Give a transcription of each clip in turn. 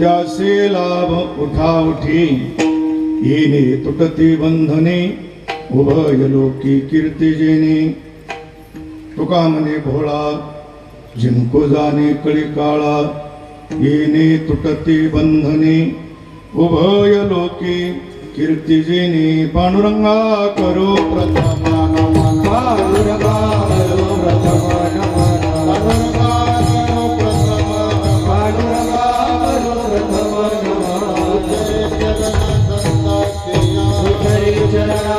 त्यासे लाभ उठा उठी येणे तुटती बंधने उभय लोकी कीर्ती जेणे तुका म्हणे भोळा जिंको जाणे कळी काळा येणे तुटती बंधने उभय लोकी कीर्ती जेणे पांडुरंगा करो प्रथमा नमन पांडुरंगा करो प्रथमा नमन पांडुरंगा करो प्रथमा पांडुरंगा करो प्रथमा नमन उतरे चरणा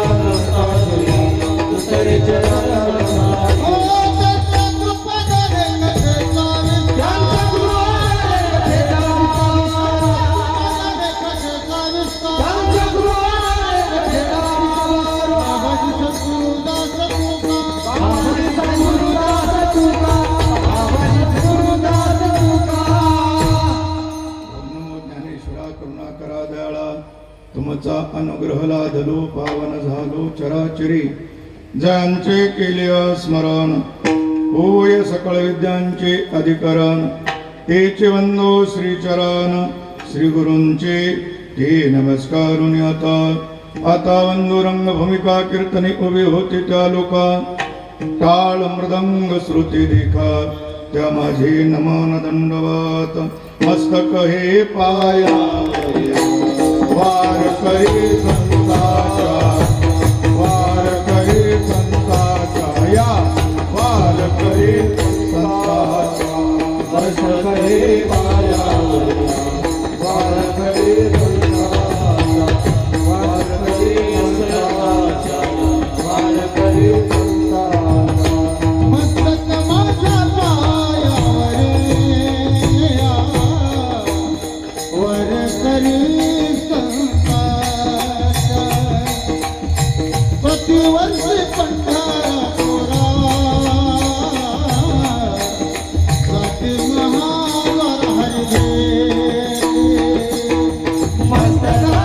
उतरे चरणा तुमचा अनुग्रह लादलो पावन झालो चराचरी ज्यांचे केले स्मरण होय सकळ विद्यांचे अधिकरण तेचे वंदो श्रीचरण श्री गुरूंचे ते नमस्कारुनी आता वंदो रंग भूमिका कीर्तने उभे होते त्या लोका टाळ मृदंग श्रुती देखा त्या माझे नमन दंडवत मस्तक हे पाया वार करे संताचा वार करे संताचा या वार करे संताचा वर्ष करे पाया वार करे संताचा वार करे संताचा वार करे संताचा मस्तक माझ्या पायावर वर करे प्रतिवर्षी पंढरा तोरा जाते महावर हरिदे मस्तका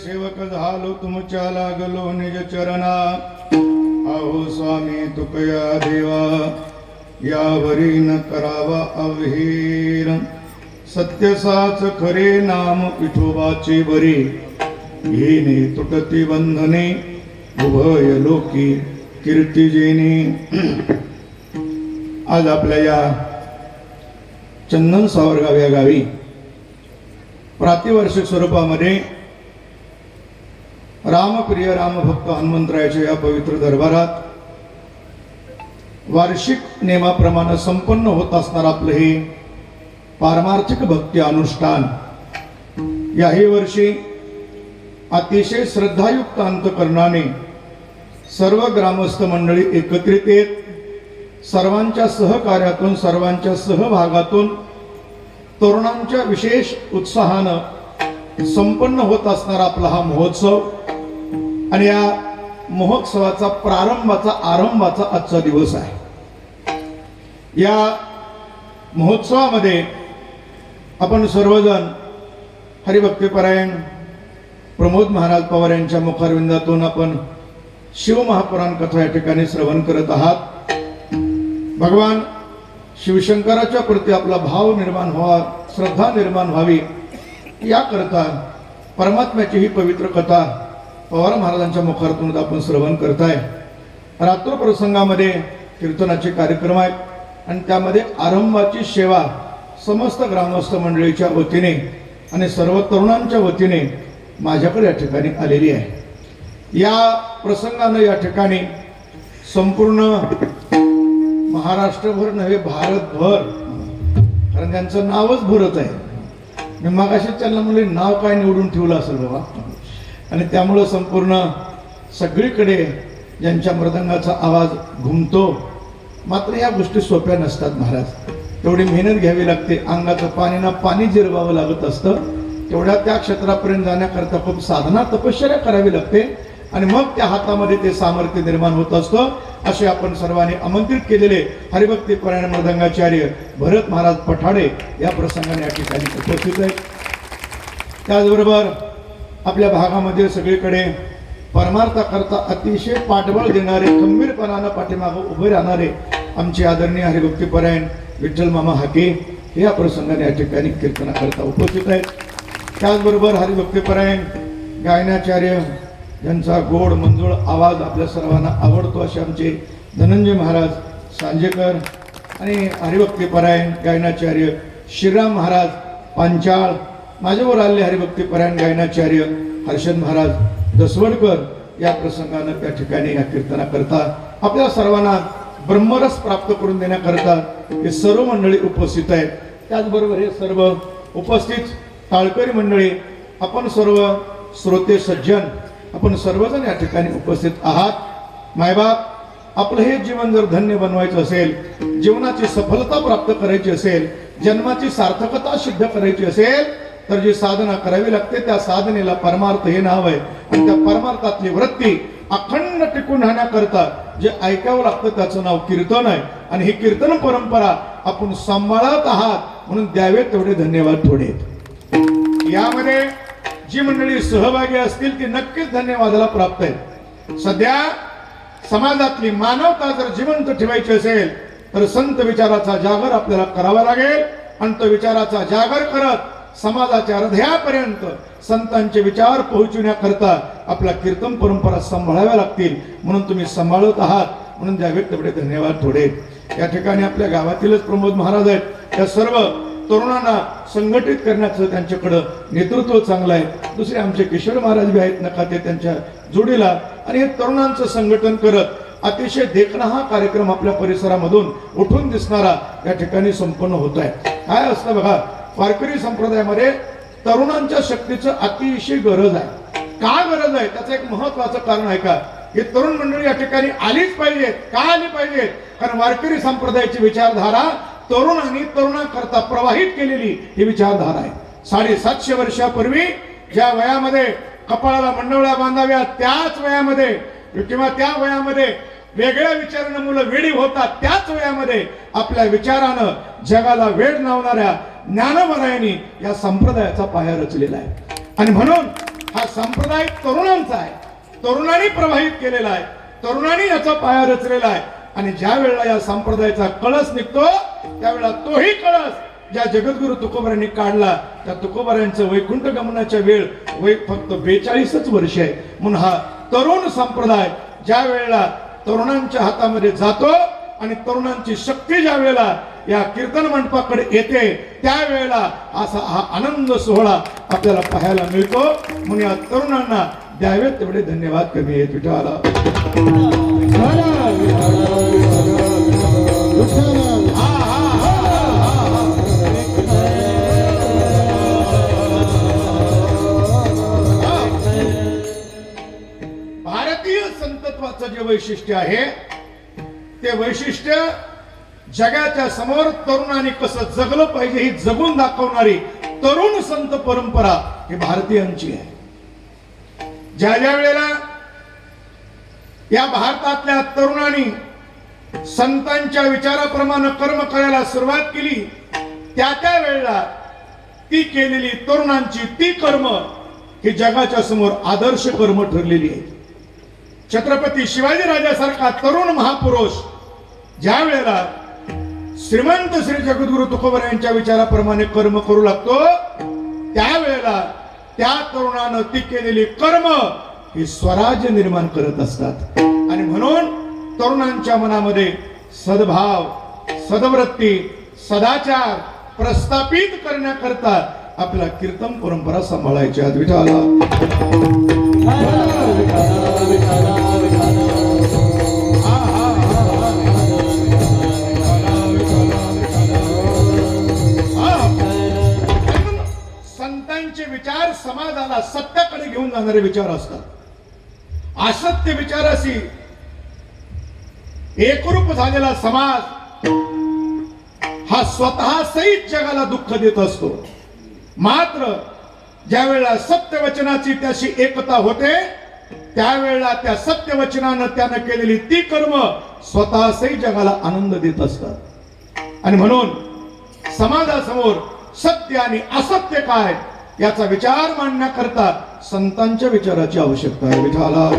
सेवक झालो तुमच्या लागलो निज चरणा आहो स्वामी तुकया देवा यावरी न करावा अवहीर सत्य साच खरे नाम विठोबाचे बरे येणे तुटती बंधने उभय लोकी कीर्ती जेणे आज आपल्या या चंदन सावरगाव या गावी प्रातिवार्षिक स्वरूपामध्ये रामप्रिय रामभक्त हनुमंतरायाच्या या पवित्र दरबारात वार्षिक नेमाप्रमाणे संपन्न होत असणार आपलं हे पारमार्थिक भक्ती अनुष्ठान याही वर्षी अतिशय श्रद्धायुक्त अंतकरणाने सर्व ग्रामस्थ मंडळी एकत्रित येत सर्वांच्या सहकार्यातून सर्वांच्या सहभागातून तरुणांच्या विशेष उत्साहानं संपन्न होत असणारा आपला हा महोत्सव आणि या महोत्सवाचा आरंभाचा आजचा दिवस आहे। या महोत्सवामध्ये आपण सर्वजण हरिभक्तीपरायण प्रमोद महाराज पवार यांच्या मुखारविंदातून आपण शिवमहापुराण कथा या ठिकाणी श्रवण करत आहात। भगवान शिवशंकराच्या प्रती आपला भाव निर्माण व्हावा, श्रद्धा निर्माण व्हावी याकरता परमात्म्याची ही पवित्र कथा पवार महाराजांच्या मुखातून आपण श्रवण करताय। रात्र प्रसंगामध्ये कीर्तनाचे कार्यक्रम आहेत आणि त्यामध्ये आरंभाची सेवा समस्त ग्रामस्थ मंडळीच्या वतीने आणि सर्व तरुणांच्या वतीने माझ्याकडे या ठिकाणी आलेली आहे। या प्रसंगानं या ठिकाणी संपूर्ण महाराष्ट्रभर नव्हे भारतभर, कारण त्यांचं नावच भरत आहे। मी मगाशीच त्यांना म्हणले नाव काय निवडून ठेवलं असेल बाबा, आणि त्यामुळं संपूर्ण सगळीकडे ज्यांच्या मृदंगाचा आवाज घुमतो। मात्र या गोष्टी सोप्या नसतात महाराज, तेवढी मेहनत घ्यावी लागते, अंगाचं पाणी ना पाणी जिरवावं लागत असतं। तेवढ्या त्या क्षेत्रापर्यंत जाण्याकरता खूप साधना तपश्चर्या करावी लागते आणि मग त्या हातामध्ये ते सामर्थ्य निर्माण होत असतं. असे आपण सर्वांनी आमंत्रित केलेले हरिभक्ती परायण मृदंगाचार्य भरत महाराज पठाडे या प्रसंगाने या ठिकाणी उपस्थित आहेत. त्याचबरोबर आपल्या भागामध्ये सगळीकडे परमार्थाकरता अतिशय पाठबळ देणारे, खंबीरपणानं पाठीमागं उभे राहणारे आमचे आदरणीय हरिभक्ती परायण विठ्ठल मामा हाके या प्रसंगाने या ठिकाणी कीर्तनाकरता उपस्थित आहेत. त्याचबरोबर हरिभक्ती परायण गायनाचार्य ज्यांचा गोड मंजूळ आवाज आपल्या सर्वांना आवडतो असे आमचे धनंजय महाराज सांजेकर आणि हरिभक्ती परायण गायनाचार्य श्रीराम महाराज पांचाळ, माझ्यावर आलेले हरिभक्ती परायण गायनाचार्य हर्षद महाराज दसवडकर या प्रसंगानं त्या ठिकाणी या कीर्तनाकरता आपल्या सर्वांना ब्रह्मरस प्राप्त करून देण्याकरता हे सर्व मंडळी उपस्थित आहेत. त्याचबरोबर हे सर्व उपस्थित टाळकरी मंडळी, आपण सर्व श्रोते सज्जन, आपण सर्वजण या ठिकाणी उपस्थित आहात. मायबाप आपलं हे जीवन जर धन्य बनवायचं असेल, जीवनाची सफलता प्राप्त करायची असेल, जन्माची सार्थकता सिद्ध करायची असेल तर जी साधना करावी लागते त्या साधनेला परमार्थ हे नाव आहे. आणि त्या परमार्थातली वृत्ती अखंड टिकून राहण्याकरता जे ऐकावं लागतं त्याचं नाव कीर्तन आहे. आणि ही कीर्तन परंपरा आपण सांभाळत आहात म्हणून द्यावे तेवढे धन्यवाद थोडे. यामध्ये जी मंडळी सहभागी असतील ती नक्कीच धन्यवादाला प्राप्त आहेत. सध्या समाजातली मानवता जर जिवंत ठेवायची असेल तर संत विचाराचा जागर आपल्याला करावा लागेल. आणि तो विचाराचा जागर करत समाजाच्या हृदयापर्यंत संतांचे विचार पोहोचविण्याकरता आपल्या कीर्तन परंपरा सांभाळाव्या लागतील. म्हणून तुम्ही सांभाळत आहात म्हणून द्यावेत तेवढे धन्यवाद थोडे. या ठिकाणी आपल्या गावातीलच प्रमोद महाराज आहेत. त्या सर्व तरुणांना संघटित करण्याचं त्यांच्याकडं नेतृत्व चांगलं आहे. दुसरे आमचे किशोर महाराज बी आहेत नका ते त्यांच्या जोडीला. आणि हे तरुणांचं संघटन करत अतिशय देखणा हा कार्यक्रम आपल्या परिसरामधून उठून दिसणारा या ठिकाणी संपन्न होत आहे. काय असतं बघा, वारकरी संप्रदायामध्ये तरुणांच्या शक्तीचं अतिशय गरज आहे. का गरज आहे त्याचं एक महत्वाचं कारण आहे का, हे तरुण मंडळी या ठिकाणी आलीच पाहिजेत. का आली पाहिजेत? कारण वारकरी संप्रदायाची विचारधारा तरुणांनी तरुणाकरता प्रवाहित केलेली ही विचारधारा आहे. 750 वर्षापूर्वी ज्या वयामध्ये कपाळाला मंडवळ्या बांधाव्या त्याच वयामध्ये किंवा त्या वयामध्ये वेगळ्या विचारानं मुलं वेडी होतात, त्याच वयामध्ये आपल्या विचारानं जगाला वेड लावणाऱ्या ज्ञानवरायांनी या संप्रदायाचा पाया रचलेला आहे. आणि म्हणून हा संप्रदाय तरुणांचा आहे, तरुणांनी प्रवाहित केलेला आहे, तरुणांनी याचा पाया रचलेला आहे. आणि ज्या वेळेला या संप्रदायाचा कळस निघतो त्यावेळेला तोही कळस ज्या जगद्गुरु तुकोबारांनी काढला त्या तुकोबारांचं वैकुंठ गमनाच्या वेळ फक्त 42च वर्ष आहे. म्हणून हा तरुण संप्रदाय ज्या वेळेला तरुणांच्या हातामध्ये जातो आणि तरुणांची शक्ती ज्या वेळेला या कीर्तन मंडपाकडे येते त्यावेळेला असा हा आनंद सोहळा आपल्याला पाहायला मिळतो. म्हणून या तरुणांना द्यावेत तेवढे धन्यवाद कमी आहेत. विठ्ठला भारतीय संतत्वाचं जे वैशिष्ट्य आहे ते वैशिष्ट्य जगाच्या समोर तरुणांनी कसं जगलं पाहिजे ही जगून दाखवणारी तरुण संत परंपरा ही भारतीयांची आहे. ज्या ज्या वेळेला या भारतातल्या तरुणांनी संतांच्या विचाराप्रमाणे कर्म करायला सुरुवात केली त्या त्या वेळेला ती केलेली तरुणांची ती कर्म ही जगाच्या समोर आदर्श कर्म ठरलेली आहे. छत्रपती शिवाजी राजासारखा तरुण महापुरुष ज्या वेळेला श्रीमंत श्री जगद्गुरु तुकोबार यांच्या विचाराप्रमाणे कर्म करू लागतो त्यावेळेला त्या तरुणानं ती केलेली कर्म ही स्वराज्य निर्माण करत असतात. आणि म्हणून तरुणांच्या मनामध्ये सद्भाव, सद्वृत्ती, सदाचार प्रस्थापित करण्याकरता आपला कीर्तन परंपरा सांभाळायची आहे. विठ्ठला संतांचे विचार समाजाला सत्याकडे घेऊन जाणारे विचार असतात. असत्य विचाराशी एकरूप झालेला समाज हा स्वतः सहित जगाला दुःख देत असतो. मात्र ज्या वेळेला सत्यवचनाची त्याशी एकता होते त्यावेळेला त्या सत्यवचनानं त्यानं केलेली ती कर्म स्वतःही जगाला आनंद देत असतात. आणि म्हणून समाजासमोर सत्य आणि असत्य काय याचा विचार मांडण्याकरता संतांच्या विचाराची आवश्यकता आहे. विठाला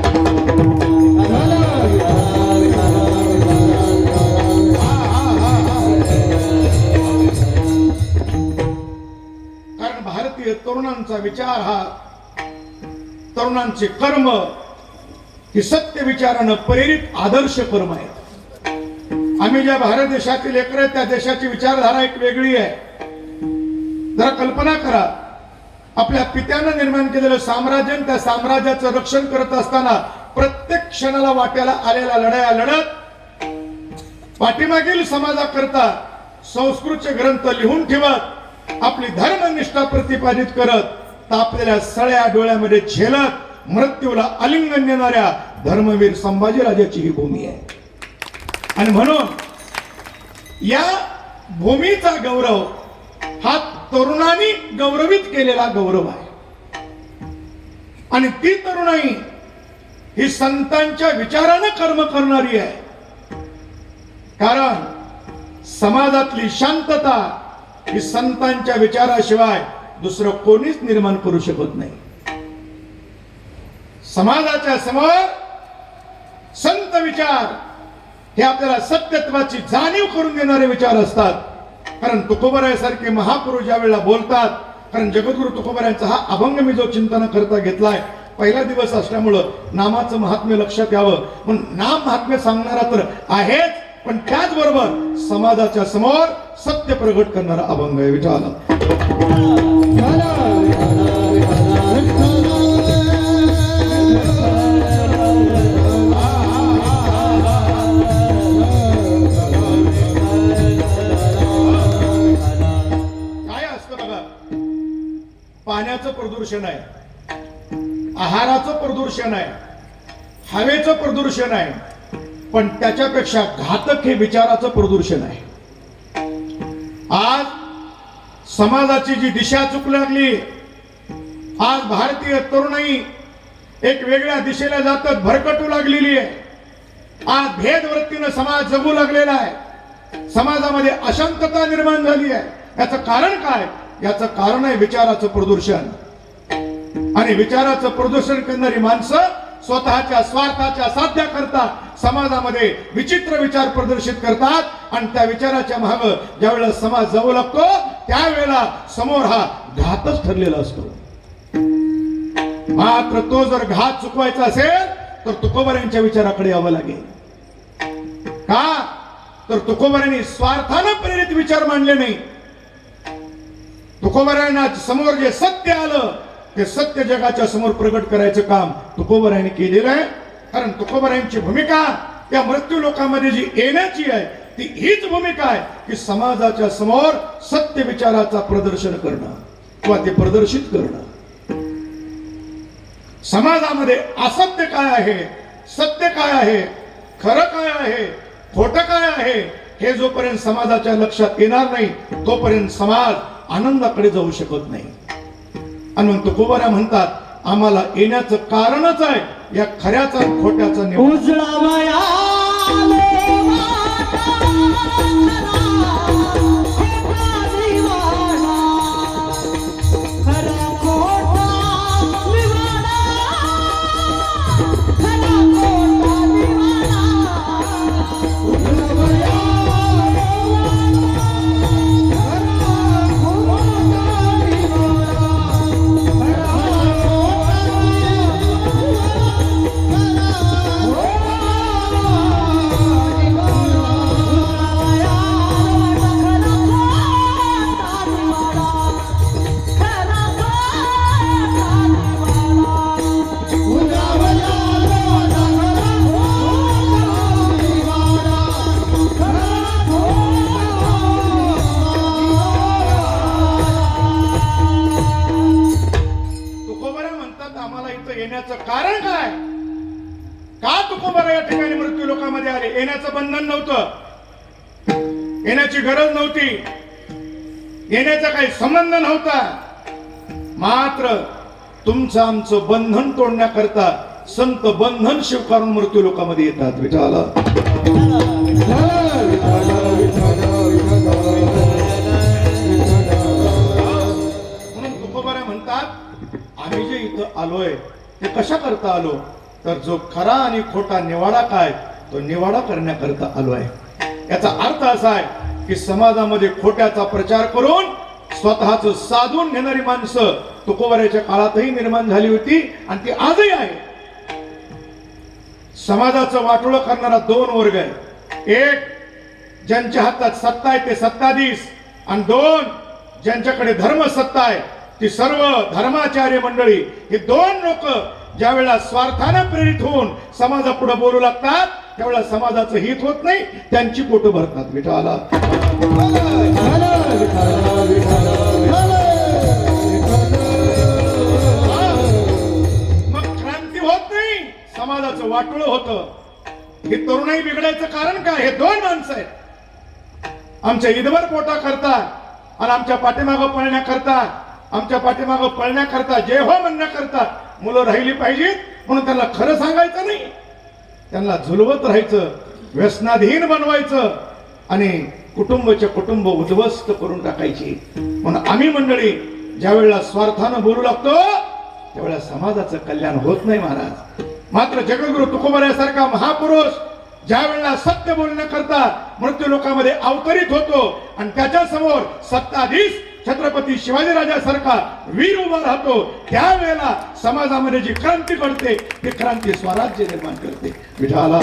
कारण भारतीय तरुणांचा विचार हा तरुणांचे कर्म ही सत्य विचारानं प्रेरित आदर्श कर्म आहे. आम्ही ज्या भारत देशातील लेकर आहेत त्या देशाची विचारधारा एक वेगळी आहे. जरा कल्पना करा, आपल्या पित्यानं निर्माण केलेलं साम्राज्य त्या साम्राज्याचं रक्षण करत असताना प्रत्येक क्षणाला वाट्याला आलेल्या लढाया लढत पाठीमागील समाजाकरता संस्कृतचे ग्रंथ लिहून ठेवत आपली धर्मनिष्ठा प्रतिपादित करत तापलेल्या सळ्या डोळ्यामध्ये झेलत मृत्यूला आलिंगन देणाऱ्या धर्मवीर संभाजीराजाची ही भूमी आहे. आणि म्हणून या भूमीचा गौरव हा तरुणांनी गौरवित केलेला गौरव आहे. आणि ती तरुणाई ही संतांच्या विचारानं कर्म करणारी आहे. कारण समाजातली शांतता ही संतांच्या विचाराशिवाय दुसरं कोणीच निर्माण करू शकत नाही. समाजाच्या समोर संत विचार हे आपल्याला सत्यत्वाची जाणीव करून देणारे विचार असतात. कारण तुकोबारायासारखे महापुरुष ज्या वेळेला बोलतात, कारण जगद्गुरु तुकोबारायांचा हा अभंग मी जो चिंतन करता घेतलाय, पहिला दिवस असल्यामुळं नामाचं महात्म्य लक्षात यावं म्हणून नाम महात्म्य सांगणारा तर आहेच, पण त्याचबरोबर समाजाच्या समोर सत्य प्रगट करणारा अभंग आहे. विठाला पाण्याचं प्रदूषण आहे, आहाराचं प्रदूषण आहे, हवेचं प्रदूषण आहे, पण त्याच्यापेक्षा घातक हे विचाराचं प्रदूषण आहे. आज समाजाची जी दिशा चूक लागली, आज भारतीय तरुणाई एक वेगळ्या दिशेला जातात भरकटू लागलेली आहे. आज भेदवृत्तीनं समाज जगू लागलेला आहे. समाजामध्ये अशांतता निर्माण झाली आहे. याचं कारण काय? याचं कारण आहे विचाराचं प्रदूषण. आणि विचाराचं प्रदूषण करणारी माणसं स्वतःच्या स्वार्थाच्या साध्याकरता समाजामध्ये विचित्र विचार प्रदर्शित करतात आणि त्या विचाराच्या मागे ज्या वेळेला समाज जाऊ लागतो त्यावेळेला समोर हा घातच ठरलेला असतो. मात्र तो जर घात चुकवायचा असेल तर तुकोबारायांच्या विचाराकडे यावं लागेल. का तर तुकोबारायांनी स्वार्थानं प्रेरित विचार मांडले नाही. तुकोबारायांना समोर जे सत्य आलं ते सत्य जगाच्या समोर प्रगट करायचं काम तुकोबारायांनी केलेलं आहे. कारण तुकोबारायांची भूमिका त्या मृत्यू लोकांमध्ये जी येण्याची आहे ती हीच भूमिका आहे की समाजाच्या समोर सत्य विचाराचा प्रदर्शन करणं किंवा ते प्रदर्शित करणं. समाजामध्ये असत्य काय आहे, सत्य काय आहे, खरं काय आहे, खोटं काय आहे हे जोपर्यंत समाजाच्या लक्षात येणार नाही तोपर्यंत समाज आनंदाकडे जाऊ शकत नाही. आणि मग तुकोबारा म्हणतात आम्हाला येण्याचं कारणच आहे या खऱ्याचा खोट्याचा कारण काय? का तुकोबारा या ठिकाणी मृत्यू लोकांमध्ये आले? येण्याचं बंधन नव्हतं, येण्याची गरज नव्हती, येण्याचा काही संबंध नव्हता. मात्र तुमचं आमचं बंधन तोडण्याकरता संत बंधन स्वीकारून मृत्यू लोकांमध्ये येतात. विठाला म्हणून तुकोबारा म्हणतात आम्ही जे इथं आलोय ते कशा करता आलो तर जो खरा आणि खोटा निवाडा काय तो निवाडा करण्याकरता आलोय. याचा अर्थ असा आहे की समाजामध्ये खोट्याचा प्रचार करून स्वतःच साधून घेणारी माणसं तुकोबाराच्या काळातही निर्माण झाली होती आणि ती आजही आहे. समाजाचं वाटोळं करणारा दोन वर्ग आहे. एक ज्यांच्या हातात सत्ता आहे ते सत्ताधीश आणि दोन ज्यांच्याकडे धर्म सत्ता आहे ती सर्व धर्माचार्य मंडळी. हे दोन लोक ज्या वेळेला स्वार्थाने प्रेरित होऊन समाजापुढे बोलू लागतात त्यावेळेला समाजाचं हित होत नाही त्यांची पोटं भरतात. विठाला मग क्रांती होत नाही समाजाचं वाटोळं होतं. हे तरुणाई बिघडायचं कारण काय हे दोन माणसं आहेत. आमच्या ईदभर पोटा करता आणि आमच्या पाठीमागं पळण्याकरता जय हो म्हणण्याकरता मुलं राहिली पाहिजेत म्हणून त्यांना खरं सांगायचं नाही. त्यांना झुलवत राहायचं व्यसनाधीन बनवायचं आणि कुटुंबाचे कुटुंब उद्ध्वस्त करून टाकायची. म्हणून आम्ही मंडळी ज्या वेळेला स्वार्थानं बोलू लागतो त्यावेळेला समाजाचं कल्याण होत नाही महाराज. मात्र जगद्गुरु तुकोबारासारखा महापुरुष ज्या वेळेला सत्य बोलण्याकरता मृत्यू लोकांमध्ये अवतरित होतो आणि त्याच्या समोर सत्ताधीश छत्रपती शिवाजीराजासारखा वीर उभा राहतो त्यावेळेला समाजामध्ये जी क्रांती घडते ती क्रांती स्वराज्य निर्माण करते. विठाला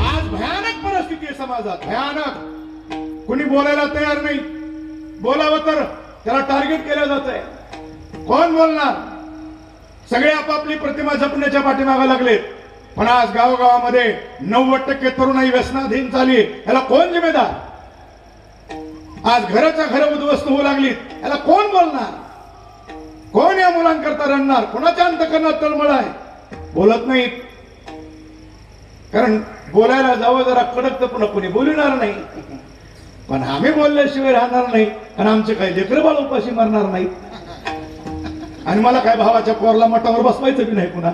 आज भयानक परिस्थिती आहे समाजात भयानक. कुणी बोलायला तयार नाही. बोलावं तर त्याला टार्गेट केलं जात आहे. कोण बोलणार. सगळे आपापली प्रतिमा जपण्याच्या पाठीमागे लागलेत. पण आज गावोगावामध्ये 90% तरुणाई व्यसनाधीन झाली. याला कोण जिम्मेदार. आज घराच्या घर उद्ध्वस्त होऊ लागलीत याला कोण बोलणार. कोण या मुलांकरता रडणार. कोणाच्या अंतकरणात तळमळ आहे. बोलत नाहीत कारण बोलायला जावं जरा कडक तर पुन्हा कोणी बोलणार नाही. पण आम्ही बोलल्याशिवाय राहणार नाही कारण आमचे काही लेकरं बाळ उपाशी मारणार नाही आणि मला काय भावाच्या पोरला मठावर बसवायचं बी नाही पुन्हा.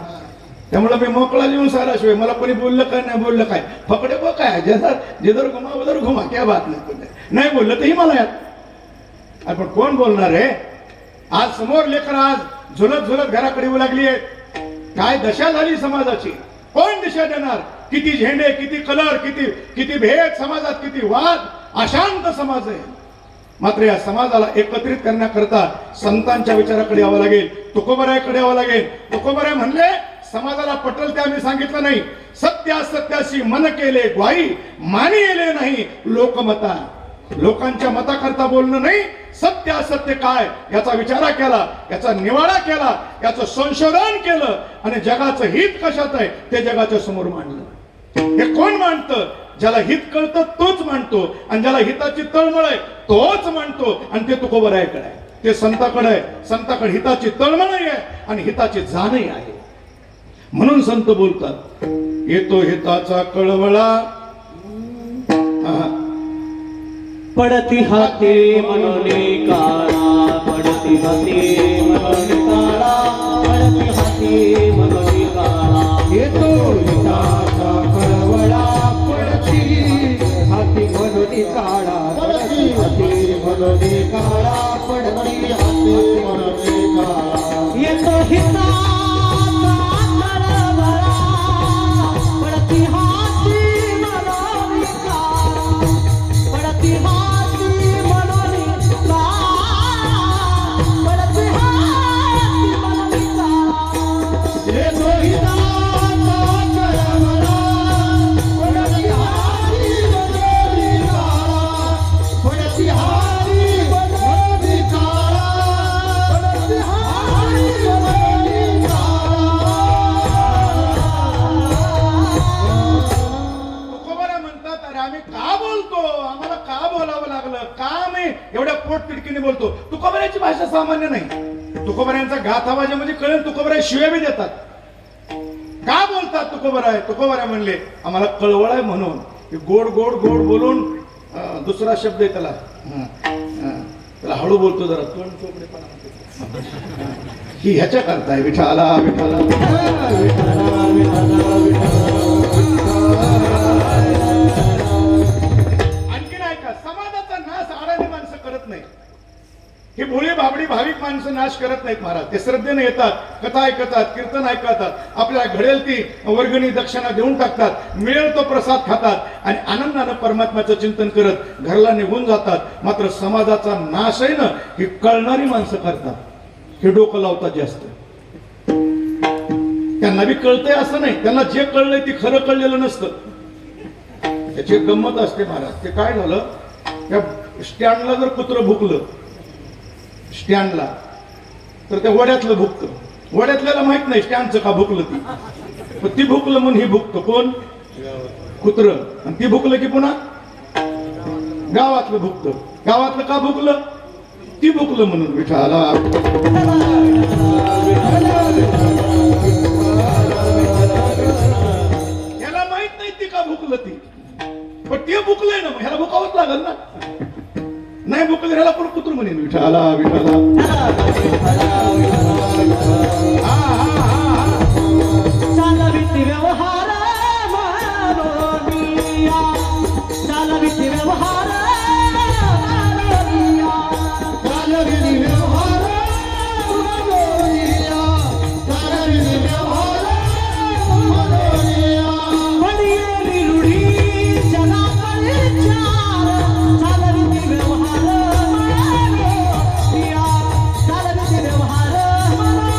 त्यामुळे मी मोकळा लिहून साराशिवाय मला कोणी बोललं काय नाही बोललं काय फकडे बघ काय जिधर घुमा उधर घुमा क्या बात नाही बोललं तर ही मला यात. पण कोण बोलणार आहे. आज समोर लेकर आज झुलत झुलत घराकडे येऊ लागली आहे. काय दशा झाली समाजाची. कोण दिशा देणार. किती झेंडे किती कलर किती भेद समाजात किती वाद अशांत समाज आहे. मात्र या समाजाला एकत्रित करण्याकरता संतांच्या विचाराकडे यावं लागेल. तुकोबाराकडे यावं लागेल. तुकोबारा म्हणले समाजाला पटल ते आम्ही सांगितलं नाही. सत्य असत्याशी मन केले ग्वाही मानी येले नाही लोकमता. लोकांच्या मताकरता बोलणं नाही. सत्य असत्य काय याचा विचार केला याचा निवाडा केला याचं संशोधन केलं आणि जगाचं हित कशात आहे ते जगाच्या समोर मांडलं. हे कोण मांडतं. ज्याला हित कळतं तोच मांडतो आणि ज्याला हिताची तळमळ आहे तोच मांडतो आणि ते तुकोबाराकडे आहे. ते संताकडे आहे. संताकडे हिताची तळमळही आहे आणि हिताची जाणही आहे. म्हणून संत बोलतात येतो हिताचा कळवळा पडती हाते मनोने काळा पडती हाते मनोने काळा पडती हाते मनोने काळा येतो हिताचा कळवळा पडती हाती मनोने काळा पडती हाती मनोने काळा पडती हाती मनोने काळा येतो हिताचा कळवळा पडती हाते मनोने काळा पडती हाते मनोने काळा पडती हाते मनोने काळा येतो हिताचा कळवळा पडती हाती मनोने काळा पडती हाती मनोने काळा पडती हाती मनोने काळा. तुकोबारा म्हणतात अरे आम्ही का बोलतो. आम्हाला का बोलावं लागलं. का आम्ही एवढ्या पोट तिडकीने बोलतो. तुकोबाराची भाषा सामान्य नाही. तुकोबाऱ्यांचा गाथावाजा म्हणजे कळेल. तुकोबारा शिव्या बी देतात. का बोलतात तुकोबराय म्हणले आम्हाला कळवळ आहे म्हणून. गोड गोड गोड बोलून दुसरा शब्द आहे त्याला त्याला हळू बोलतो जरा तोंड चोपडेपणा ही ह्याच्या करताय विठाला विठाला आणखी नाही का समाजाचा नाश आडाणी माणसं करत नाही. ही भोळी भाबडी भाविक माणसं नाश करत नाहीत महाराज. ते श्रद्धेने येतात, कथा ऐकतात, कीर्तन ऐकतात, आपल्याला घडेल ती वर्गणी दक्षिणा देऊन टाकतात, मिळेल तो प्रसाद खातात आणि आनंदानं परमात्म्याचं चिंतन करत घरला निघून जातात. मात्र समाजाचा नाश आहे ना ही कळणारी माणसं करतात. हे डोकं लावतात जास्त. त्यांना बी कळतंय असं नाही, त्यांना जे कळलंय ते खरं कळलेलं नसतं. त्याची गंमत असते महाराज. ते काय झालं, त्या स्टँडला जर कुत्रं भुकलं स्टँडला तर त्या वड्यातलं भुकतं. वड्यातल्याला माहित नाही स्टँडचं का भुकलं ती, पण ती भुकलं म्हणून ही भुकतं कोण, कुत्रं. आणि ती भुकलं की पुन्हा गावातलं भुकतं. गावातलं का भुकलं, ती भुकलं म्हणून. विठाला याला माहित नाही ती का भुकलं ती, पण ते भुकलंय ना, ह्याला भुकावंच लागल ना. नाही भुकलं ह्याला पण कुत्र म्हणेन. विठाला विठाला चालविती व्यवहार मानोनिया, चालविती व्यवहार मानोनिया, चालविती व्यवहार मनोनिया, चालविती व्यवहार मनोनिया. वडियेली रूढी जनाकडे चार, चालविती व्यवहार मानोनिया, चालविती व्यवहार मानोनिया.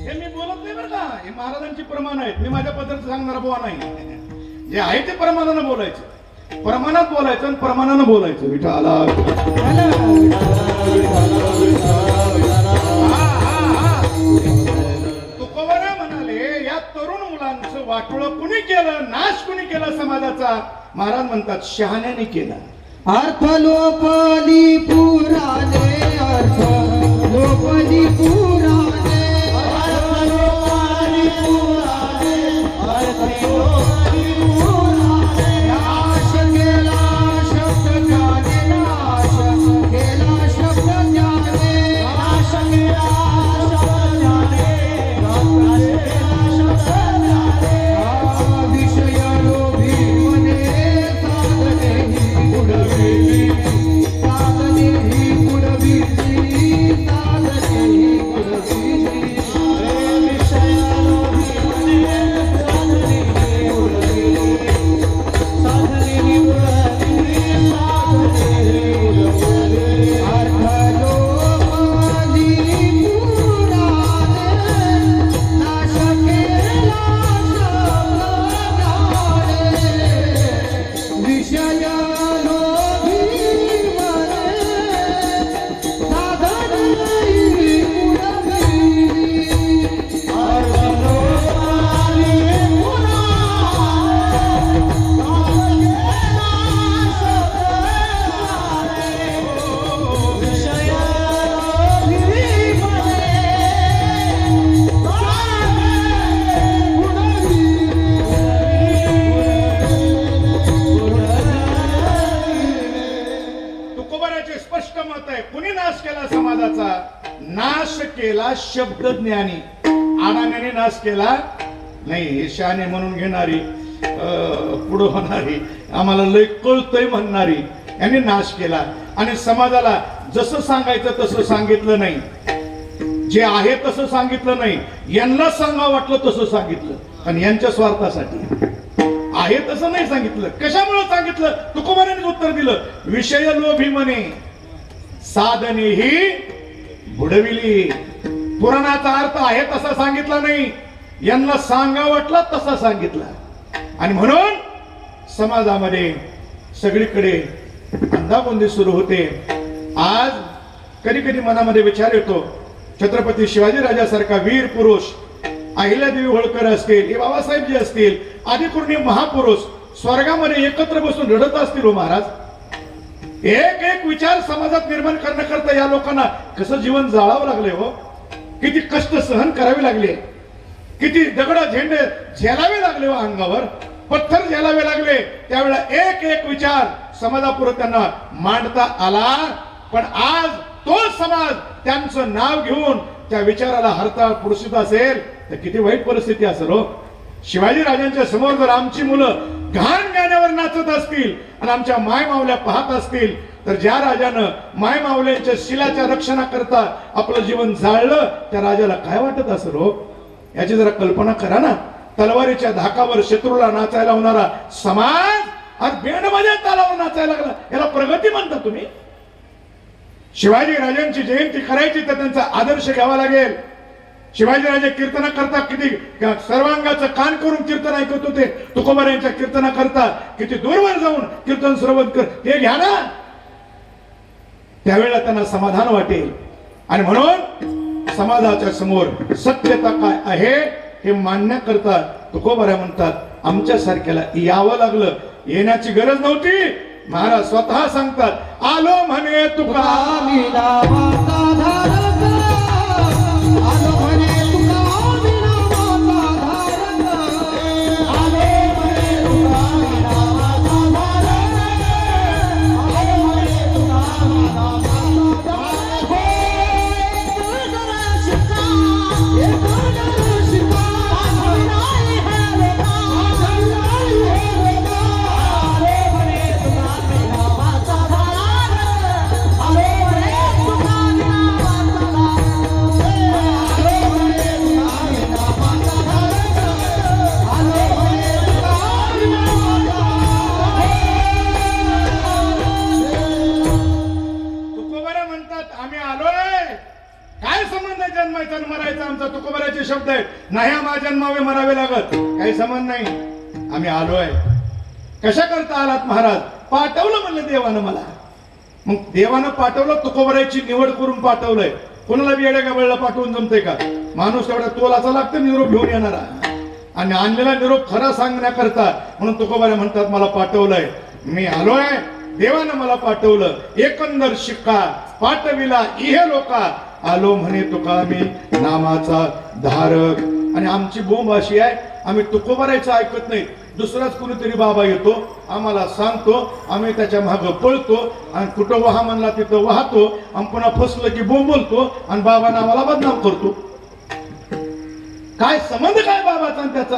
हे मी बोलत नाही बरं का, हे महाराजांची प्रमाण आहेत. मी माझ्या पद्धतीने सांगणारा बुवा नाही. जे आहे ते प्रमाणानं बोलायचं, प्रमाणात बोलायचं आणि प्रमाणानं बोलायचं. विठाला तुकोबराय म्हणाले या तरुण मुलांचं वाटोळं कुणी केलं, नाश कुणी केला समाजाचा. महाराज म्हणतात शहाण्याने केला. अर्थ लोपली पुराणे, अर्थ लोपली पुराणे, अर्थ लोपली पुराणे, अर्थ लोपली पुराणे. नाश केला शब्द ज्ञाने, नाश केला शब्द ज्ञाने, नाश केला शब्द ज्ञाने, नाश केला शब्द ज्ञाने. विषय लोभी मने साधने पुढविली, साधने ही पुढविली, साधने ही पुढविली. विषय लोभी मने साधने ही पुढविली, साधने ही पुढविली, साधने ही पुढविली. अर्थ लोपली पुराणे, नाश केला शब्द ज्ञाने. विषय लोभी मने साधने ही पुढविली. अर्थ लोपली पुराणे, विषय लोभी तुकोबराचे स्पष्ट मत आहे. कुणी नाश केला समाजाचा, नाश केला शब्द ज्ञानी. आडाण्याने नाश केला नाही. हे शहाणे म्हणून घेणारी, पुढं होणारी, आम्हाला लय कळतंय म्हणणारी यांनी नाश केला. आणि समाजाला जसं सांगायचं तसं सांगितलं नाही, जे आहे तसं सांगितलं नाही, यांना सांगा वाटलं तसं सांगितलं. आणि यांच्या स्वार्थासाठी आहे तसं नाही सांगितलं. कशामुळे सांगितलं, तुकोबारांनी उत्तर दिलं. विषय लोभी म्हणे साधने ही बुडविली. पुराणाचा अर्थ आहे तसा सांगितला नाही, यांना सांगा वाटला तसा सांगितला. आणि म्हणून समाजामध्ये सगळीकडे अंधागोंदी सुरू होते. आज कधी कधी मनामध्ये विचार येतो, छत्रपती शिवाजी राजासारखा वीर पुरुष अहिल्यादेवी होळकर असतील, हे बाबासाहेब जे असतील, आदिकुर्णी महापुरुष स्वर्गामध्ये एकत्र बसून रडत असतील हो महाराज. एक एक विचार समाजात निर्माण करण्याकरता या लोकांना कसं जीवन जाळावं लागले हो, किती कष्ट सहन करावे लागले, किती दगड झेंडे झेलावे लागले हो, अंगावर पत्थर झेलावे लागले. त्यावेळेला एक एक विचार समाजापुढे त्यांना मांडता आला. पण आज तो समाज त्यांचं नाव घेऊन त्या विचाराला हरताळ पुरशीत असेल तर किती वाईट परिस्थिती असेल हो. शिवाजी राजांच्या समोर जर आमची मुलं घाण गाण्यावर नाचत असतील आणि आमच्या माय मावल्या पाहत असतील तर ज्या राजानं माय मावल्यांच्या शिलाच्या रक्षणाकरता आपलं जीवन जाळलं त्या राजाला काय वाटत असेल हो. याची जरा कल्पना करा ना. तलवारीच्या धाकावर शत्रूला नाचायला होणारा समाज आज बेंडमध्ये तालावर नाचायला लागला. याला प्रगती म्हणता तुम्ही? शिवाजी राजांची जयंती करायची तर त्यांचा आदर्श घ्यावा लागेल. शिवाजी राजे कीर्तना करता किती सर्वांगाचं कान करून कीर्तन ऐकत होते. तुकोबारायांच्या कीर्तना करता किती दूरवर जाऊन कीर्तन श्रवण कर, हे घ्या ना. त्यावेळेला त्यांना समाधान वाटेल. आणि म्हणून समाजाच्या समोर सत्यता काय आहे हे मांडण्याकरता तुकोबारा म्हणतात आमच्यासारख्याला यावं लागलं. येण्याची गरज नव्हती. महाराज स्वतः सांगतात आलो म्हणे तुका आम्ही नावाचा धारक, आलो म्हणे तुका आम्ही नावाचा धारक, आलो म्हणे तुका आम्ही नावाचा धारक, आलो म्हणे तुका आम्ही नावाचा धारक. हे दुर्धर शिका, हे दुर्धर शिका, आम्ही नाही हेरता, आम्ही नाही हेरता. आलो म्हणे तुका आम्ही नावाचा धारक, आलो म्हणे तुका आम्ही नावाचा धारक, आलो म्हणे तुका आम्ही नावाचा धारक, आलो म्हणे तुका आम्ही तुकोबारा म्हणतात आम्ही आलोय. काय संबंध आहे जन्मायचा आणि मरायचा? आमचा तुकोबाराचे शब्द आहेत. नाही आम्हाला जन्मावे मरावे लागत, काही संबंध नाही. आम्ही आलोय. कशा करता आलात महाराज? पाठवलं म्हणलं देवानं मला. मग देवानं पाठवलं, तुकोबाराची निवड करून पाठवलंय. कोणाला बी येड्या गबळला पाठवून जमते का? माणूस तेवढा तोलाचा लागतं निरोप घेऊन येणारा. आणि आणलेला निरोप खरा सांगण्याकरता म्हणून तुकोबारा म्हणतात मला पाठवलंय. मी आलोय, देवानं मला पाठवलं. एकंदर शिक्का पाठविला इहे लोका, आलो म्हणे तुका मी नामाचा धारक. आणि आमची बोंब अशी आहे, आम्ही तुकोबारायचं ऐकत नाही. दुसराच कुणीतरी बाबा येतो, आम्हाला सांगतो, आम्ही त्याच्या मागं पळतो आणि कुठं वहा म्हणला तिथं वाहतो आणि पुन्हा फसलं की बोंब बोलतो आणि बाबा नावाला बदनाम करतो. काय संबंध काय बाबाचा आणि त्याचा?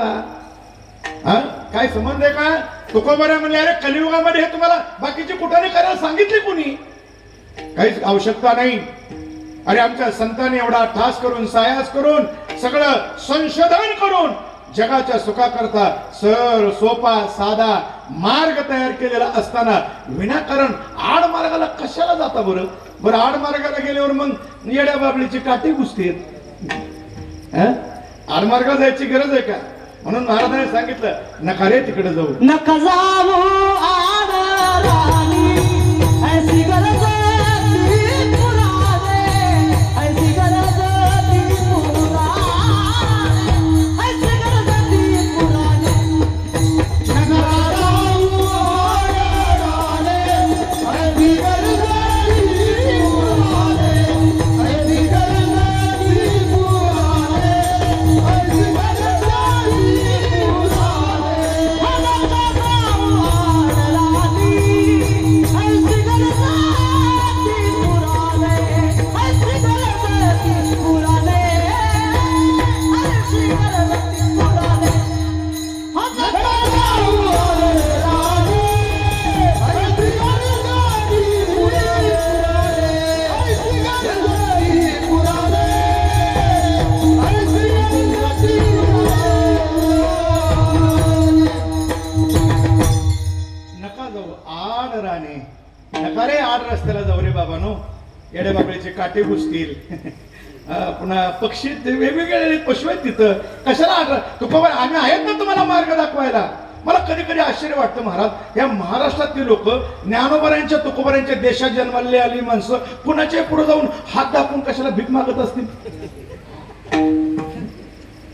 हा काय संबंध आहे काय? तुकोबारा म्हणले अरे कलियुगामध्ये हे तुम्हाला बाकीची कुठाने करायला सांगितले कुणी? काहीच आवश्यकता नाही. अरे आमच्या संतांनी एवढा ठास करून सायास करून सगळं संशोधन करून जगाच्या सुखाकरता सरळ सोपा साधा मार्ग तयार केलेला असताना विनाकारण आड मार्गाला कशाला जाता बरं? बरं आड मार्गाला गेल्यावर मग येड्या बाबळीची काठी घुसतेत. आड मार्गाला जायची गरज आहे का? म्हणून महाराजांनी सांगितलं नका रे तिकडे जाऊ. नका जाऊ आड राणी, ऐसी गरज ती पुराणे, ऐसी गरज ती पुराणे, ऐसी गरज ती पुराणे. नका जाऊ आड राणी, ऐसी गरज ती पुराणे, ऐसी गरज ती पुराणे, ऐसी गरज नका रे आड रस्त्याला जाऊ रे बाबानो. येड्या बाबळीचे काटे घुसतील. पुन्हा पक्षी वेगवेगळे पशु आहेत तिथं. कशाला आड? तुकोबारा आम्ही आहेत ना तुम्हाला मार्ग दाखवायला. मला कधी कधी आश्चर्य वाटतं महाराज, या महाराष्ट्रातली लोक ज्ञानोबारायांच्या तुकोबारायांच्या देशात जन्माले आली माणसं कुणाच्या पुढे जाऊन हात दाखवून कशाला भीक मागत असतील?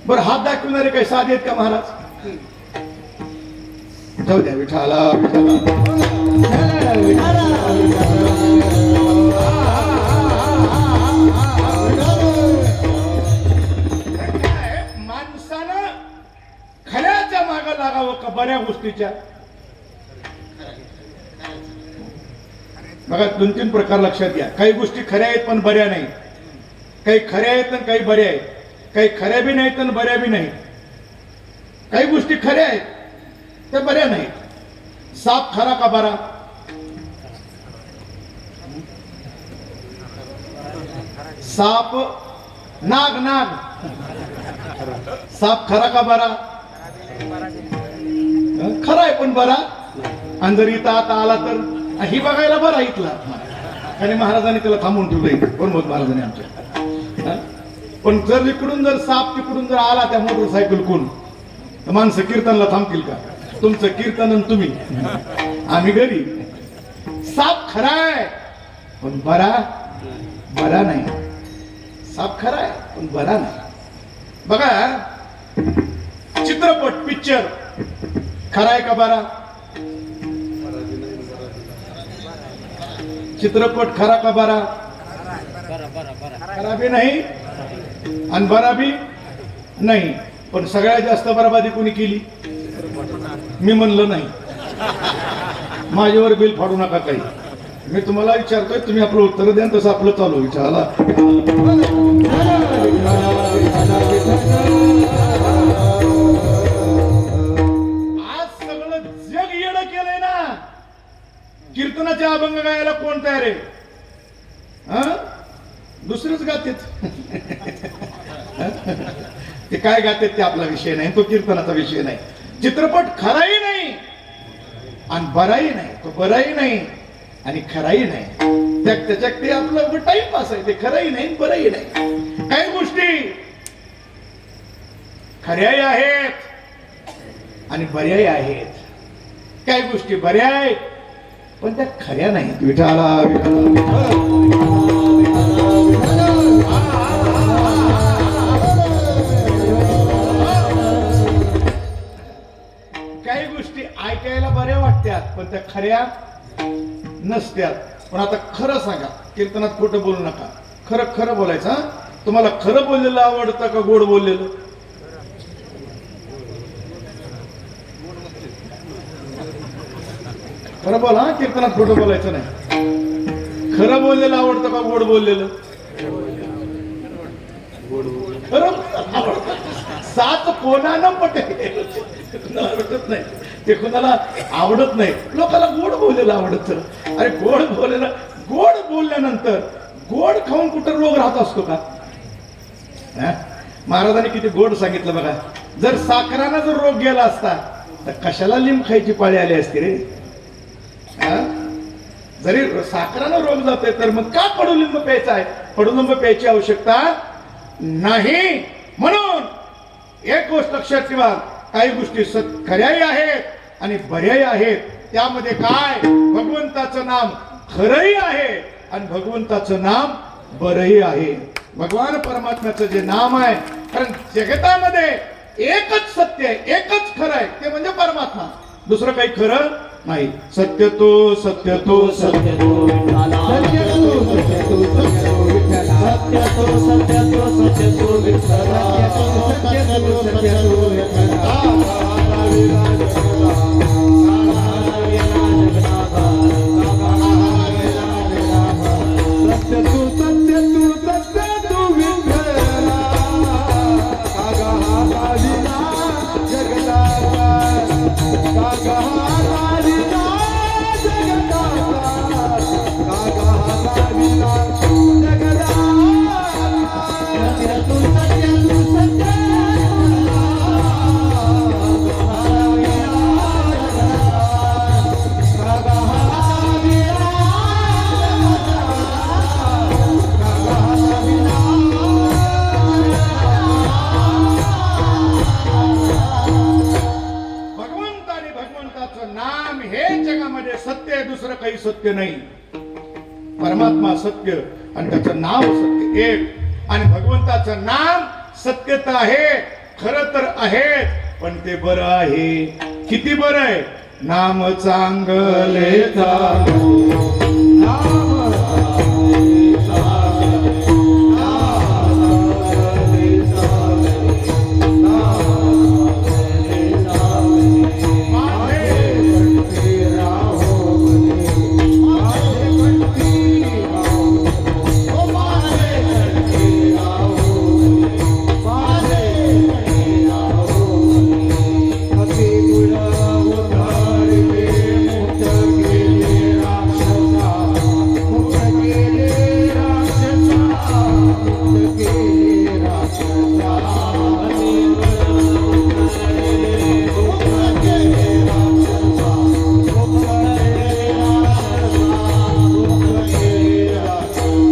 बरं हात दाखवणारे काही साधे आहेत का महाराज? जाऊ द्या विठाला माणसानं खऱ्याच्या मागं लागावं का बऱ्या गोष्टीच्या? बघा 2-3 प्रकार लक्षात घ्या. काही गोष्टी खऱ्या आहेत पण बऱ्या नाही, काही खऱ्या आहेत आणि काही बऱ्या आहेत, काही खऱ्या बी नाहीत आणि बऱ्या बी नाहीत. काही गोष्टी खऱ्या आहेत त्या बऱ्या नाहीत. साप खरा का बरा? साप नाग नाग साप खरा का बरा? खरा आहे पण बरा. आणि जर इथं आता आला तर ही बघायला बरा इथला. आणि महाराजांनी त्याला थांबून ठेवलं प्रमोद महाराजांनी आमच्या. पण जर इकडून जर साप तिकडून जर आला त्या मोटरसायकल कोण तर माणसं कीर्तनला थांबतील का? तुमचं कीर्तन आणि तुम्ही आम्ही घरी. साप खरा आहे पण बरा बरा नाही. साप खरा आहे पण बरा नाही. बघा चित्रपट पिक्चर खरा आहे का बरा? चित्रपट खरा का बरा? खरा बी नाही आणि बरा बी नाही. पण सगळ्यात जास्त बराबादी कोणी केली? मी म्हणलं नाही. माझ्यावर बिल फाडू नका काही. मी तुम्हाला विचारतोय, तुम्ही आपलं उत्तर द्या तसं आपलं चालू विचारला. आज सगळं जग येडं केलंय ना. कीर्तनाचे अभंग गायला कोण तयार आहे? दुसरेच गातेत. ते काय गातेत ते आपला विषय नाही, तो कीर्तनाचा विषय नाही. चित्रपट खराही नाही आणि बराही नाही, तो बराही नाही आणि खराही नाही. त्याच्यात ते आपलं टाइमपास आहे. ते खरंही नाही बरंही नाही. काही गोष्टी खऱ्याही आहेत आणि बऱ्याही आहेत. काही गोष्टी बऱ्या आहेत पण त्या खऱ्या नाहीत. विठाला काही गोष्टी ऐकायला बऱ्या वाटतात पण त्या खऱ्या नसत्यात. पण आता खरं सांगा, कीर्तनात खोटं बोलू नका. खरं खरं बोलायचं. तुम्हाला खरं बोललेलं आवडतं का गोड बोललेलं? खरं बोला. कीर्तनात खोटं बोलायचं नाही. खरं बोललेलं आवडतं का गोड बोललेलं? खरं आवडतं. 7 कोणानं पटेल आवडत नाही, ते कोणाला आवडत नाही. लोकांना गोड बोललेलं आवडतं. अरे गोड बोललेलं, गोड बोलल्यानंतर गोड खाऊन कुठं रोग राहत असतो का? महाराजांनी किती गोड सांगितलं बघा. जर साखरानं जर रोग गेला असता तर कशाला लिंब खायची पाळी आली असती रे? जरी साखरानं रोग जातोय तर मग का कडुलिंब प्यायचा आहे? कडुलिंब प्यायची आवश्यकता नाही. म्हणून एक गोष्ट लक्षात ठेवा, काही गोष्टी खऱ्याही आहेत आणि बऱ्याही आहेत. त्यामध्ये काय? भगवंताचं नाम खरंही आहे आणि भगवंताचं नाम बरंही आहे. भगवान परमात्म्याचं जे नाम आहे, कारण जगतामध्ये एकच सत्य आहे, एकच खरं आहे, ते म्हणजे परमात्मा. दुसरं काही खरं नाही. सत्य तो सत्य तो सत्य तो विठ्ठला. सत्य तो सत्य तो सत्य तो विठ्ठला. सत्य तो सत्य तो सत्य तो विठ्ठला. सत्य तो सत्य तो विठ्ठला. सत्य नाही. परमात्मा सत्य आणि त्याचं नाव सत्य एक. आणि भगवंताचं नाम सत्यता आहे खरं तर आहे, पण ते बरं आहे. किती बरं आहे? नाम चांगले चालू, नाम चांगले चालू, नाम चांगले चालू, नाम चांगले चालू. माझे कंठी राहो म्हणे, माझे कंठी राहो, ओ माझे कंठी राहो म्हणे, माझे कंठी राहो म्हणे. अति गुलाब धारले मुक्त केले राक्षसा, मुक्त केले राक्षसा, मुक्त केले राक्षसा. अति गुलाब धारले मुक्त केले राक्षसा, मुक्त केले राक्षसा, मुक्त केले राक्षसा.